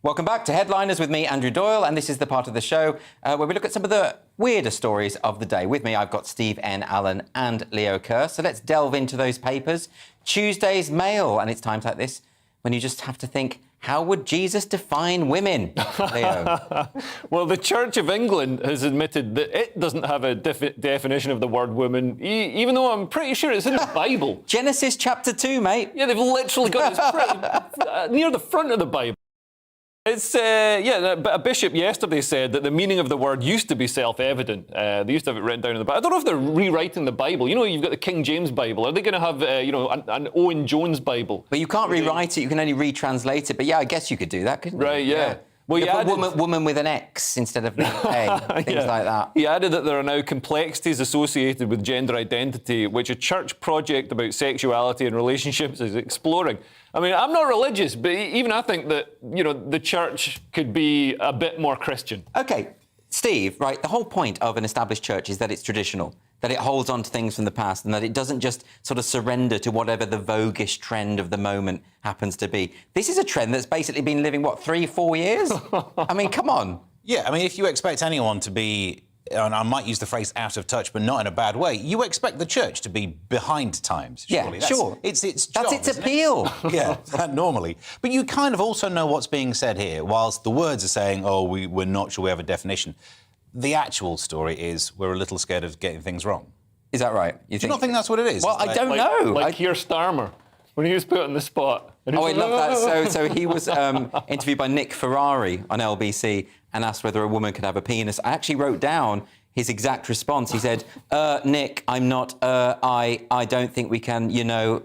Welcome back to Headliners with me, Andrew Doyle, and this is the part of the show where we look at some of the weirder stories of the day. With me, I've got Steve N. Allen and Leo Kerr, so let's delve into those papers. Tuesday's Mail, and it's times like this when you just have to think, how would Jesus define women, Leo? Well, the Church of England has admitted that it doesn't have a definition of the word woman, even though I'm pretty sure it's in the Bible. Genesis chapter 2, mate. Yeah, they've literally got it near the front of the Bible. It's, but a bishop yesterday said that the meaning of the word used to be self-evident. They used to have it written down in the Bible. I don't know if they're rewriting the Bible. You know, you've got the King James Bible. Are they going to have, an Owen Jones Bible? But you can't rewrite it, you can only retranslate it. But yeah, I guess you could do that, couldn't you? Right, yeah. Well, you put woman with an X instead of an A, things like that. He added that there are now complexities associated with gender identity, which a church project about sexuality and relationships is exploring. I mean, I'm not religious, but even I think that, the church could be a bit more Christian. OK, Steve, right, the whole point of an established church is that it's traditional, that it holds on to things from the past and that it doesn't just sort of surrender to whatever the voguish trend of the moment happens to be. This is a trend that's basically been living, 3-4 years? I mean, come on. Yeah, I mean, if you expect anyone to be, and I might use the phrase out of touch, but not in a bad way, you expect the church to be behind times, surely. Yeah, sure. It's its job, that's its appeal. Yeah, normally. But you kind of also know what's being said here. Whilst the words are saying, we're not sure we have a definition, the actual story is we're a little scared of getting things wrong. Is that right? Do you not think that's what it is? Well, I don't know. Like Keir Starmer, when he was put on the spot. I love that. So he was interviewed by Nick Ferrari on LBC and asked whether a woman could have a penis. I actually wrote down his exact response. He said, Nick, I'm not, I don't think we can,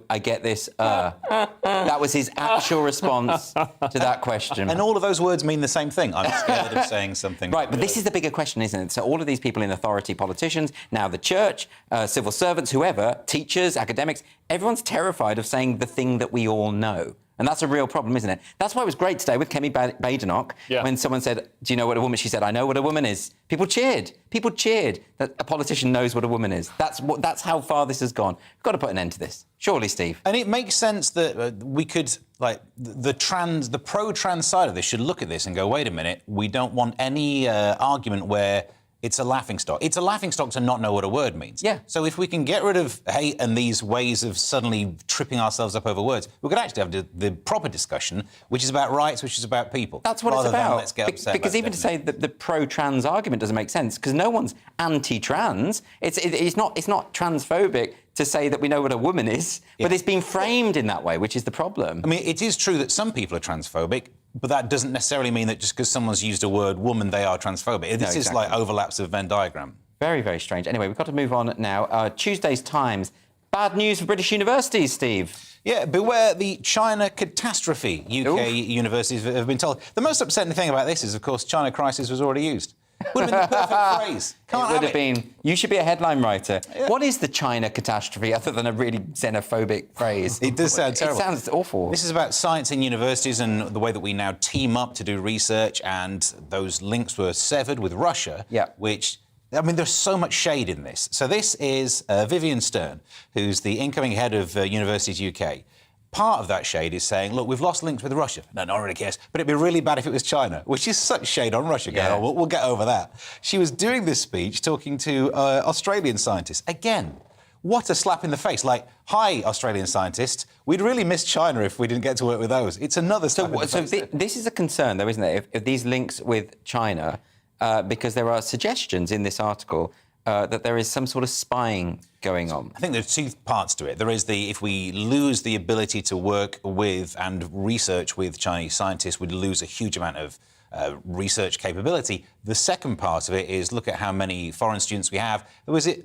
I get this, That was his actual response to that question. And all of those words mean the same thing. I'm scared of saying something. Right, but this is the bigger question, isn't it? So all of these people in authority, politicians, now the church, civil servants, whoever, teachers, academics, everyone's terrified of saying the thing that we all know. And that's a real problem, isn't it? That's why it was great today with Kemi Badenoch when someone said, do you know what a woman... She said, I know what a woman is. People cheered. People cheered that a politician knows what a woman is. That's how far this has gone. We've got to put an end to this. Surely, Steve. And it makes sense that we could, the pro-trans side of this should look at this and go, wait a minute, we don't want any argument where it's a laughingstock. It's a laughingstock to not know what a word means. Yeah. So if we can get rid of hate and these ways of suddenly tripping ourselves up over words, we could actually have the proper discussion, which is about rights, which is about people. That's what rather it's about. Than let's get upset because even to say that the pro-trans argument doesn't make sense, because no one's anti-trans. It's not transphobic to say that we know what a woman is, but it's been framed in that way, which is the problem. I mean, it is true that some people are transphobic, but that doesn't necessarily mean that just because someone's used a word woman, they are transphobic. This is like overlaps of Venn diagram. Very, very strange. Anyway, we've got to move on now. Tuesday's Times. Bad news for British universities, Steve. Yeah, beware the China catastrophe, UK universities have been told. The most upsetting thing about this is, of course, China crisis was already used. Would have been the perfect phrase. It would have been. You should be a headline writer. Yeah. What is the China catastrophe other than a really xenophobic phrase? It does sound terrible. It sounds awful. This is about science in universities and the way that we now team up to do research, and those links were severed with Russia, which... I mean, there's so much shade in this. So this is Vivian Stern, who's the incoming head of Universities UK. Part of that shade is saying, look, we've lost links with Russia. No one really cares. But it'd be really bad if it was China, which is such shade on Russia. Yeah. We'll get over that. She was doing this speech talking to Australian scientists. Again, what a slap in the face. Like, hi, Australian scientists. We'd really miss China if we didn't get to work with those. It's another slap in the face. So this is a concern, though, isn't it? If these links with China... because there are suggestions in this article that there is some sort of spying going on. I think there's two parts to it. There is if we lose the ability to work with and research with Chinese scientists, we'd lose a huge amount of research capability. The second part of it is look at how many foreign students we have. Was it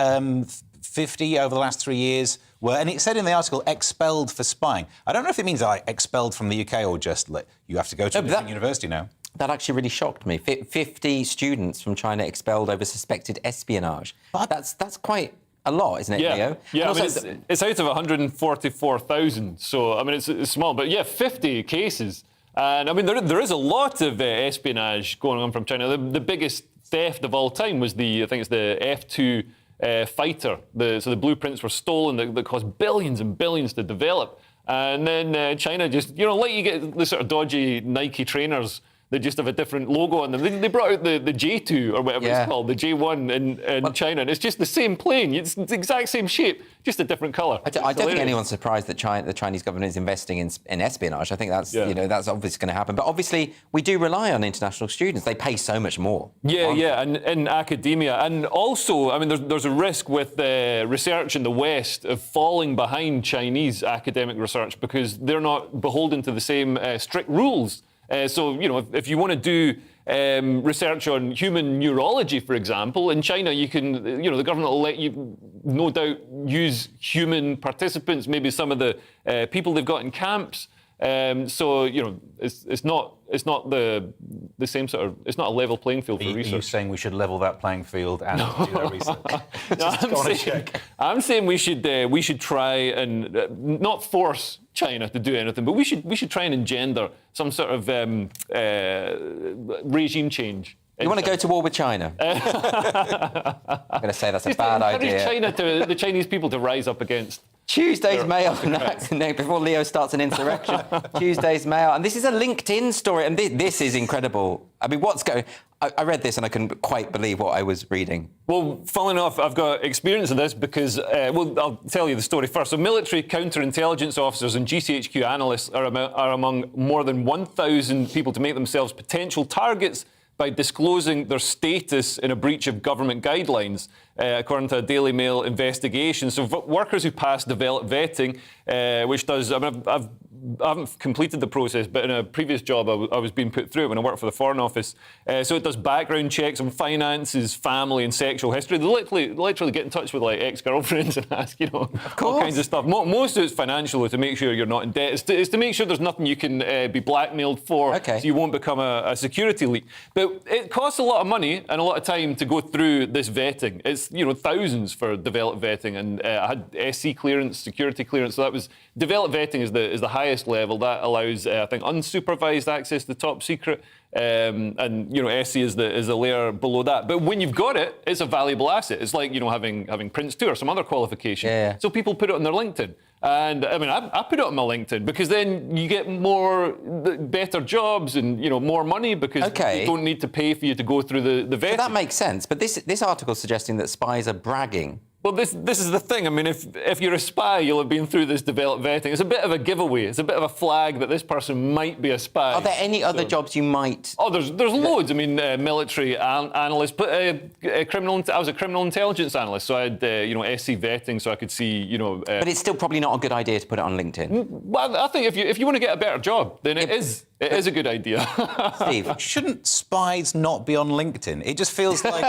50 over the last 3 years? And it said in the article, expelled for spying. I don't know if it means expelled from the UK or just you have to go to a different university now. That actually really shocked me. 50 students from China expelled over suspected espionage. But that's quite a lot, isn't it, Leo? Yeah, I mean, it's out of 144,000, so, I mean, it's small. But, 50 cases. And, I mean, there is a lot of espionage going on from China. The biggest theft of all time was I think it's the F-2 fighter. So the blueprints were stolen that cost billions and billions to develop. And then China just, like you get the sort of dodgy Nike trainers that just have a different logo on them. They brought out the J2 or whatever it's called, the J1 in China, and it's just the same plane. It's the exact same shape, just a different colour. I don't think anyone's surprised that the Chinese government is investing in espionage. I think that's that's obviously going to happen. But obviously, we do rely on international students. They pay so much more. And in academia. And also, I mean, there's a risk with research in the West of falling behind Chinese academic research because they're not beholden to the same strict rules. So, if you want to do research on human neurology, for example, in China, you can, the government will let you, no doubt, use human participants, maybe some of the people they've got in camps. So, it's not the same sort of, it's not a level playing field for research. Are you saying we should level that playing field and do that research? I'm saying we should try and not force China to do anything, but we should try and engender some sort of regime change. You want to go to war with China? I'm going to say that's a bad idea. China to the Chinese people to rise up against. Tuesday's Mail, before Leo starts an insurrection. Tuesday's Mail, and this is a LinkedIn story, and this is incredible. I mean, what's going... I read this and I couldn't quite believe what I was reading. Well, funnily enough, I've got experience of this because, I'll tell you the story first. So military counterintelligence officers and GCHQ analysts are among more than 1,000 people to make themselves potential targets by disclosing their status in a breach of government guidelines, according to a Daily Mail investigation. So workers who pass developed vetting, which does... I haven't completed the process, but in a previous job, I was being put through it when I worked for the Foreign Office. So it does background checks on finances, family and sexual history. They literally get in touch with ex-girlfriends and ask, all kinds of stuff. Most of it's financial, to make sure you're not in debt. It's to make sure there's nothing you can be blackmailed for, so you won't become a security leak. But it costs a lot of money and a lot of time to go through this vetting. It's, thousands for developed vetting, and I had SC clearance, security clearance, so that was... Developed vetting is the highest level. That allows, I think, unsupervised access to top secret, and SC is the layer below that. But when you've got it, it's a valuable asset. It's like having Prince 2 or some other qualification. So people put it on their LinkedIn. And I mean, I put it on my LinkedIn because then you get better jobs and more money because you don't need to pay for you to go through the vetting. So that makes sense. But this article is suggesting that spies are bragging. Well, this is the thing. I mean, if you're a spy, you'll have been through this developed vetting. It's a bit of a giveaway. It's a bit of a flag that this person might be a spy. Are there any other jobs you might? Oh, there's loads. I mean, military analyst, but I was a criminal intelligence analyst, so I had SC vetting, so I could see But it's still probably not a good idea to put it on LinkedIn. Well, I think if you want to get a better job, then it is. It is a good idea. Steve, shouldn't spies not be on LinkedIn? It just feels like,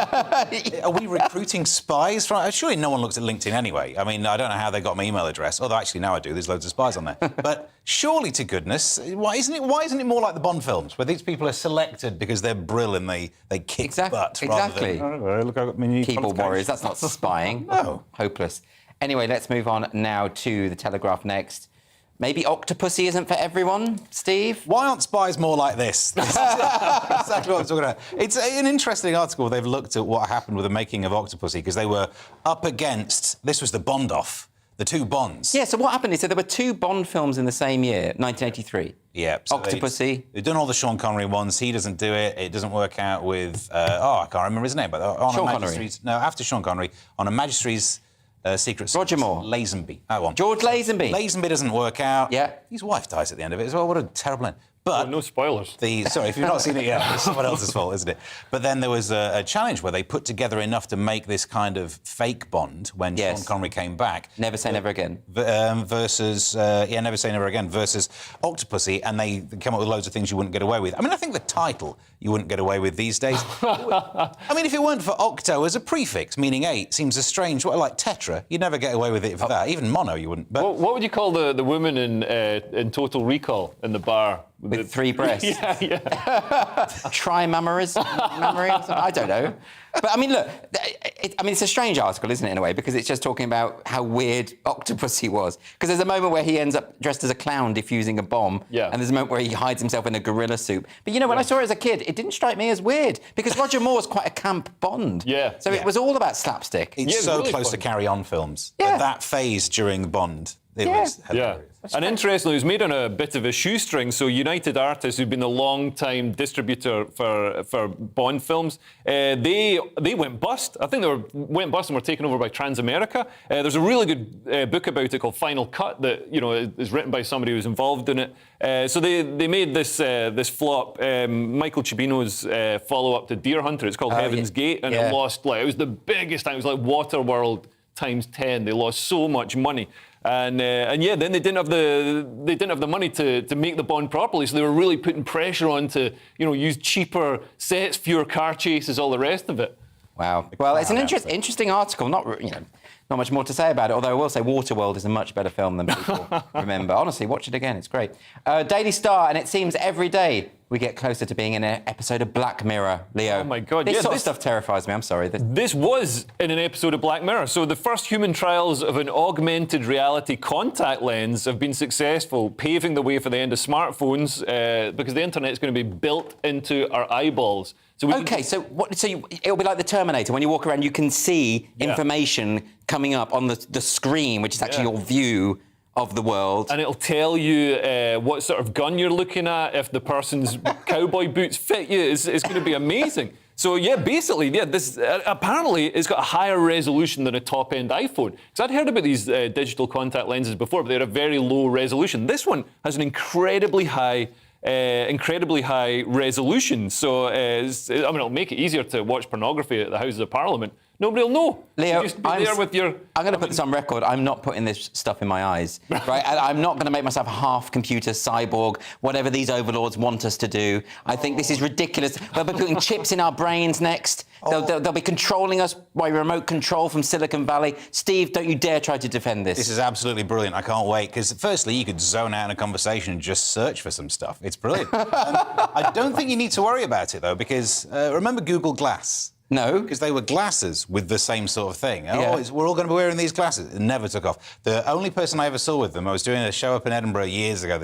are we recruiting spies? Surely no one looks at LinkedIn anyway. I mean, I don't know how they got my email address, although actually now I do. There's loads of spies on there. But surely, to goodness, why isn't it more like the Bond films, where these people are selected because they're brill and they kick butt? Exactly. Look, I got my new Keyboard warriors. That's not spying. No. Hopeless. Anyway, let's move on now to the Telegraph next. Maybe Octopussy isn't for everyone, Steve? Why aren't spies more like this? That's exactly what I'm talking about. It's an interesting article where they've looked at what happened with the making of Octopussy, because they were up against... This was the Bond-off, the two Bonds. Yeah, so what happened is that there were two Bond films in the same year, 1983. Yeah. So Octopussy. They've done all the Sean Connery ones. He doesn't do it. It doesn't work out with... I can't remember his name, but on Sean a Connery. Magistrate's... No, after Sean Connery, on a Magistrate's... Secret Roger Moore. Lazenby. That one. George Lazenby. Lazenby doesn't work out. Yeah. His wife dies at the end of it as well. What a terrible end. But no spoilers. Sorry, if you've not seen it yet, it's someone else's fault, isn't it? But then there was a challenge where they put together enough to make this kind of fake Bond when Sean Connery came back. Never Say Never Again. Versus Never Say Never Again versus Octopussy, and they come up with loads of things you wouldn't get away with. I mean, I think the title you wouldn't get away with these days. I mean, if it weren't for octo as a prefix, meaning 8, seems a strange... like Tetra, you'd never get away with it for that. Even mono, you wouldn't. But what would you call the woman in Total Recall in the bar? With 3 breasts. Yeah. Mammary or something? I don't know. But, I mean, look, it's a strange article, isn't it, in a way, because it's just talking about how weird Octopussy was. Because there's a moment where he ends up dressed as a clown defusing a bomb, and there's a moment where he hides himself in a gorilla suit. But, when I saw it as a kid, it didn't strike me as weird, because Roger Moore's quite a camp Bond. Yeah. So it was all about slapstick. It's so really close to Carry On films. Yeah. That phase during Bond, it was hilarious. And interestingly, it was made on a bit of a shoestring. So United Artists, who've been a long-time distributor for Bond films, they went bust. I think they went bust and were taken over by Transamerica. There's a really good book about it called Final Cut that is written by somebody who's involved in it. So they made this flop. Michael Cimino's follow-up to Deer Hunter. It's called Heaven's Gate, and it lost it was the biggest time. It was like Waterworld times 10. They lost so much money. And then they didn't have the money to make the Bond properly, so they were really putting pressure on to use cheaper sets, fewer car chases, all the rest of it. Wow. Well, it's an interesting article. Not much more to say about it. Although I will say, Waterworld is a much better film than people remember. Honestly, watch it again. It's great. Daily Star, and it seems every day we get closer to being in an episode of Black Mirror, Leo. Oh, my God. This sort of stuff terrifies me. I'm sorry. This was in an episode of Black Mirror. So the first human trials of an augmented reality contact lens have been successful, paving the way for the end of smartphones because the internet is going to be built into our eyeballs. So it'll be like the Terminator. When you walk around, you can see information coming up on the screen, which is actually your view of the world. And it'll tell you what sort of gun you're looking at, if the person's cowboy boots fit you. It's going to be amazing. So, this apparently it's got a higher resolution than a top-end iPhone. Because I'd heard about these digital contact lenses before, but they're a very low resolution. This one has an incredibly high resolution. So, it'll make it easier to watch pornography at the Houses of Parliament. Nobody will know. Leo, I'm going to put this on record. I'm not putting this stuff in my eyes, right? I'm not going to make myself a half-computer cyborg, whatever these overlords want us to do. I think this is ridiculous. They'll be putting chips in our brains next. They'll be controlling us by remote control from Silicon Valley. Steve, don't you dare try to defend this. This is absolutely brilliant. I can't wait. Because firstly, you could zone out in a conversation and just search for some stuff. It's brilliant. I don't think you need to worry about it, though, because remember Google Glass? No. Because they were glasses with the same sort of thing. We're all going to be wearing these glasses. It never took off. The only person I ever saw with them, I was doing a show up in Edinburgh years ago,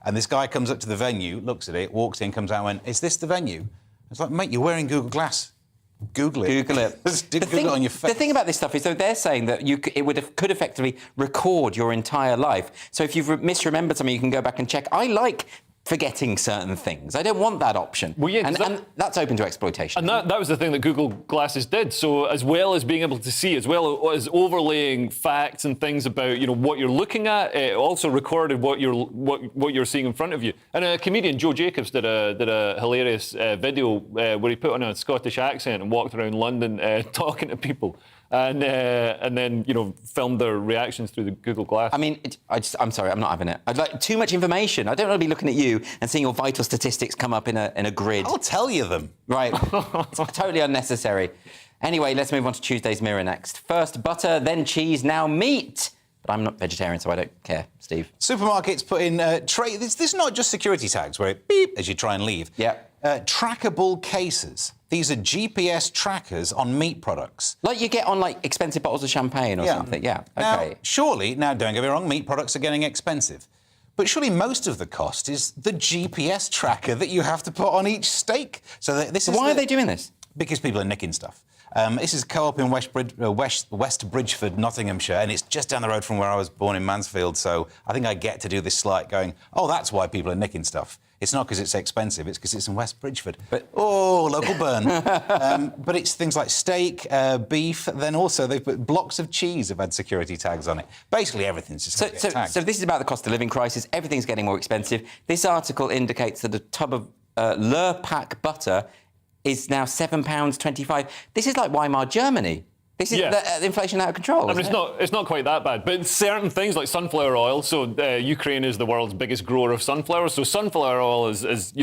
and this guy comes up to the venue, looks at it, walks in, comes out and went, "Is this the venue?" I was like, "Mate, you're wearing Google Glass." Google it. Google it. Google it on your face. The thing about this stuff is, though, they're saying that could effectively record your entire life. So if you've misremembered something, you can go back and check. I like forgetting certain things. I don't want that option. Well, yeah, and that's open to exploitation. And that was the thing that Google Glasses did. So as well as being able to see, as well as overlaying facts and things about what you're looking at, it also recorded what you're seeing in front of you. And comedian Joe Jacobs did a hilarious video where he put on a Scottish accent and walked around London talking to people. And then filmed their reactions through the Google Glass. I mean, I'm sorry, I'm not having it. I'd like too much information. I don't want to be looking at you and seeing your vital statistics come up in a grid. I'll tell you them. Right. It's totally unnecessary. Anyway, let's move on to Tuesday's Mirror next. First butter, then cheese, now meat. But I'm not vegetarian, so I don't care. Steve. Supermarkets put in tray. This is not just security tags where it beep as you try and leave. Yeah. Trackable cases. These are GPS trackers on meat products. Like you get on, expensive bottles of champagne or something. Yeah, OK. Now, don't get me wrong, meat products are getting expensive. But surely most of the cost is the GPS tracker that you have to put on each steak. So why are they doing this? Because people are nicking stuff. This is Co-op in West Bridgeford, Nottinghamshire, and it's just down the road from where I was born in Mansfield, so I think I get to do this slight going, oh, that's why people are nicking stuff. It's not because it's expensive, it's because it's in West Bridgeford. Local burn. But it's things like steak, beef, then also they've put blocks of cheese have had security tags on it. Basically everything's just tagged. So this is about the cost of living crisis. Everything's getting more expensive. This article indicates that a tub of Lurpak butter is now £7.25. This is like Weimar Germany. This is the inflation out of control. I mean, it's not quite that bad, but certain things like sunflower oil. So Ukraine is the world's biggest grower of sunflower. So sunflower oil is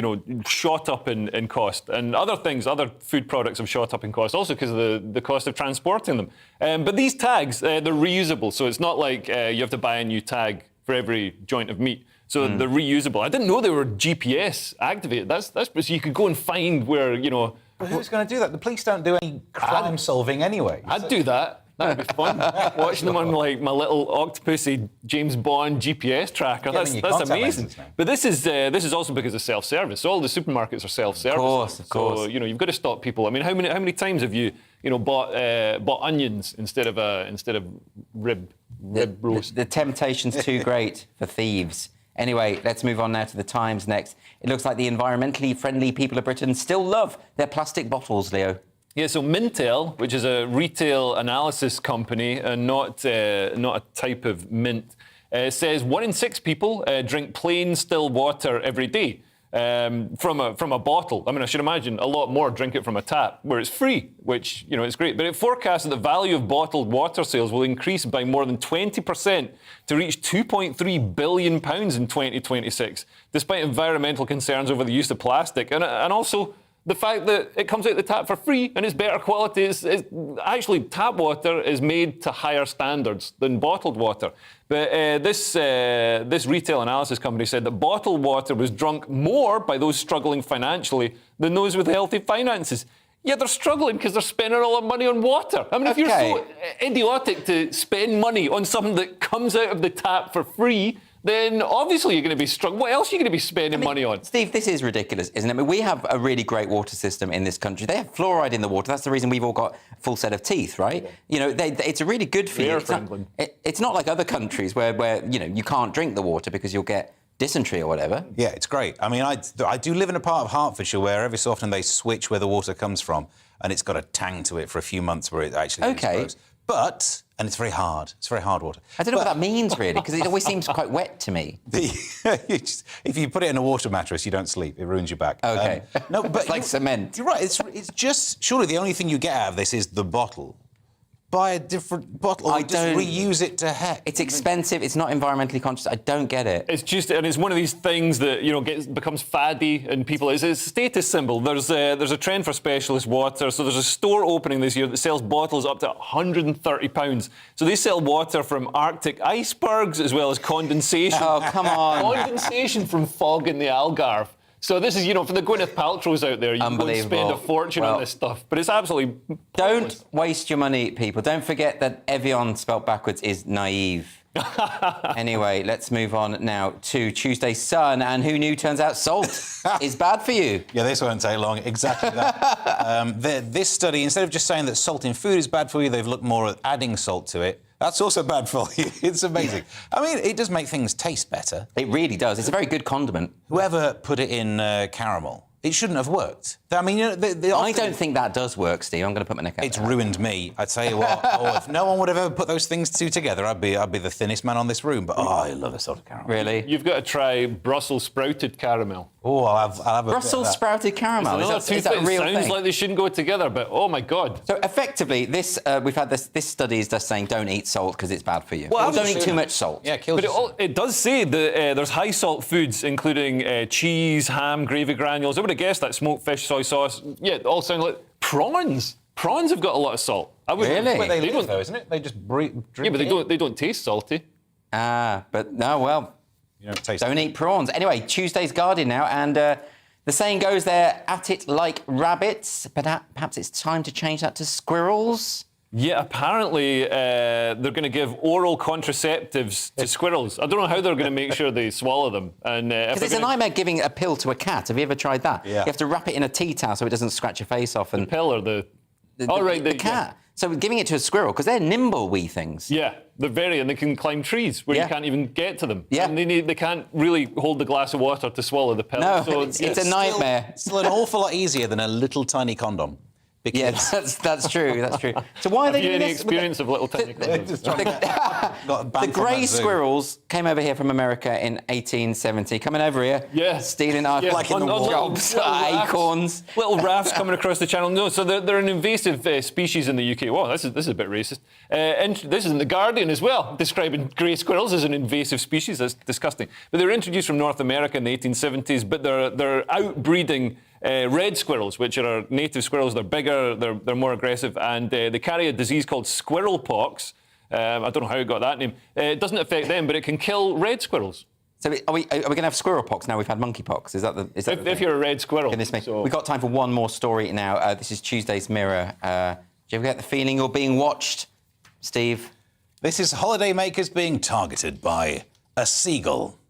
shot up in cost, and other food products have shot up in cost also because of the cost of transporting them. But these tags, they're reusable. So it's not like you have to buy a new tag for every joint of meat. So they're reusable. I didn't know they were GPS activated. That's so you could go and find where But who's going to do that? The police don't do any crime solving anyway. I'd do that. That'd be fun. Watching them on my little octopusy James Bond GPS tracker. That's amazing. But this is also because of self-service. So all the supermarkets are self-service. Of course. So you've got to stop people. I mean, how many times have you bought onions instead of rib roast? The temptation's too great for thieves. Anyway, let's move on now to the Times next. It looks like the environmentally friendly people of Britain still love their plastic bottles, Leo. Yeah, so Mintel, which is a retail analysis company and not a type of mint, says 1 in 6 people drink plain still water every day from a bottle. I mean, I should imagine a lot more drink it from a tap where it's free, which it's great. But it forecasts that the value of bottled water sales will increase by more than 20% to reach £2.3 billion in 2026, despite environmental concerns over the use of plastic and also the fact that it comes out the tap for free and it's better quality. Actually, tap water is made to higher standards than bottled water. But this retail analysis company said that bottled water was drunk more by those struggling financially than those with healthy finances. Yeah, they're struggling because they're spending all their money on water. I mean, if you're so idiotic to spend money on something that comes out of the tap for free, then obviously you're going to be struggling. What else are you going to be spending money on? Steve, this is ridiculous, isn't it? I mean, we have a really great water system in this country. They have fluoride in the water. That's the reason we've all got a full set of teeth, right? It's a really good for you. It's not like other countries where you can't drink the water because you'll get dysentery or whatever. Yeah, it's great. I mean, I do live in a part of Hertfordshire where every so often they switch where the water comes from, and it's got a tang to it for a few months where it actually grows. And it's very hard. It's very hard water. I don't know what that means, really, because it always seems quite wet to me. If you put it in a water mattress, you don't sleep. It ruins your back. OK. No, but it's like cement. You're right. It's just... Surely the only thing you get out of this is the bottle. Buy a different bottle or just reuse it to heck. It's expensive. It's not environmentally conscious. I don't get it. It's one of these things that becomes faddy and people. It's a status symbol. There's a trend for specialist water. So there's a store opening this year that sells bottles up to £130. So they sell water from Arctic icebergs as well as condensation. Oh, come on! Condensation from fog in the Algarve. So this is, for the Gwyneth Paltrows out there, you can go and spend a fortune on this stuff. But it's absolutely pointless. Don't waste your money, people. Don't forget that Evian spelt backwards is naive. Anyway, let's move on now to Tuesday's Sun. And who knew? Turns out salt is bad for you. Yeah, this won't take long. Exactly that. This study, instead of just saying that salt in food is bad for you, they've looked more at adding salt to it. That's also bad for you. It's amazing. I mean, it does make things taste better. It really does. It's a very good condiment. Whoever put it in caramel, it shouldn't have worked. I mean, you know, I don't think that does work, Steve. I'm going to put my neck out. It's ruined me. I tell you what. If no one would have ever put those things two together, I'd be the thinnest man on this room. But I love a sort of caramel. Really? You've got to try Brussels sprouted caramel. Oh, I'll have a Brussels sprouted caramel. Is that a real thing? Sounds like they shouldn't go together, but oh my God. So effectively, we've had this study is just saying don't eat salt because it's bad for you. Well, don't eat too much salt. Yeah, kills But it does say that there's high salt foods, including cheese, ham, gravy granules. I would have guessed that smoked fish, soy sauce. Yeah, it all sound like prawns. Prawns have got a lot of salt. Really? But they live, though, isn't it? They just drink. Yeah, but they don't taste salty. But no, well, you don't eat prawns. Anyway, Tuesday's Guardian now, and the saying goes they're at it like rabbits, but perhaps it's time to change that to squirrels. Yeah, apparently they're going to give oral contraceptives to squirrels. I don't know how they're going to make sure they swallow them. Because it's a nightmare giving a pill to a cat. Have you ever tried that? Yeah. You have to wrap it in a tea towel so it doesn't scratch your face off. And the pill or the cat. Yeah. So giving it to a squirrel, because they're nimble wee things. Yeah, they're and they can climb trees where you can't even get to them. Yeah. And they can't really hold the glass of water to swallow the pill. No, so it's a nightmare. Still an awful lot easier than a little tiny condom. Because that's true. That's true. So why are they doing any this? experience of little tiny condoms? The grey squirrels came over here from America in 1870. Coming over here, stealing our jobs, acorns. Little rafts coming across the channel. No, so they're an invasive species in the UK. Wow, this is a bit racist. And this is in The Guardian as well, describing grey squirrels as an invasive species. That's disgusting. But they were introduced from North America in the 1870s, but they're outbreeding red squirrels, which are native squirrels. They're bigger, they're more aggressive, and they carry a disease called squirrel pox. I don't know how it got that name. It doesn't affect them, but it can kill red squirrels. So are we going to have squirrel pox now? We've had monkey pox. Is that the if you're a red squirrel? Goodness me. So. We've got time for one more story now. This is Tuesday's Mirror. Do you ever get the feeling you're being watched, Steve? This is holidaymakers being targeted by a seagull.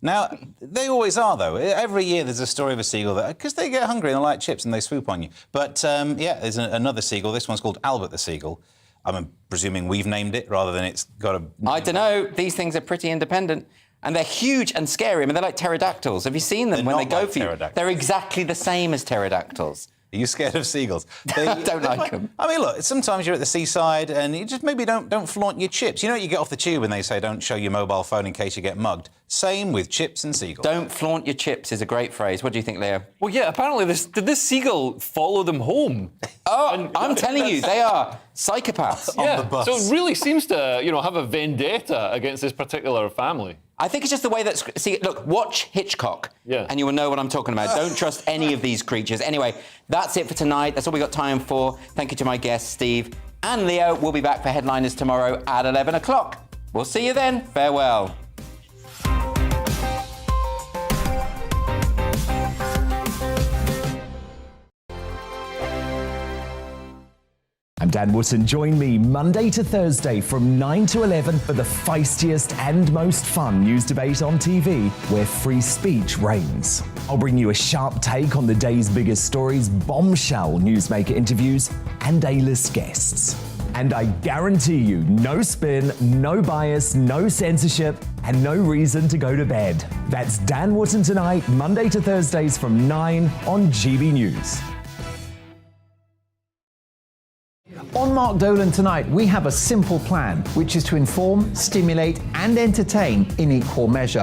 Now, they always are, though. Every year there's a story of a seagull because they get hungry and they like chips and they swoop on you. But, there's another seagull. This one's called Albert the Seagull. I'm presuming we've named it rather than it's got a... I don't know. These things are pretty independent. And they're huge and scary. I mean, they're like pterodactyls. Have you seen them when they go for you? They're exactly the same as pterodactyls. Are you scared of seagulls? I don't like them. I mean, look, sometimes you're at the seaside and you just maybe don't flaunt your chips. You know, you get off the tube and they say don't show your mobile phone in case you get mugged. Same with chips and seagulls. Don't flaunt your chips is a great phrase. What do you think, Leo? Well, yeah, apparently did this seagull follow them home? Oh, I'm telling you, they are psychopaths on the bus. So it really seems to, have a vendetta against this particular family. I think it's just the way that... See, look, watch Hitchcock, and you will know what I'm talking about. Don't trust any of these creatures. Anyway, that's it for tonight. That's all we got time for. Thank you to my guests, Steve and Leo. We'll be back for Headliners tomorrow at 11 o'clock. We'll see you then. Farewell. I'm Dan Wootton. Join me Monday to Thursday from 9 to 11 for the feistiest and most fun news debate on TV, where free speech reigns. I'll bring you a sharp take on the day's biggest stories, bombshell newsmaker interviews, and A-list guests. And I guarantee you, no spin, no bias, no censorship, and no reason to go to bed. That's Dan Wootton tonight, Monday to Thursdays from 9 on GB News. On Mark Dolan tonight, we have a simple plan, which is to inform, stimulate, and entertain in equal measure.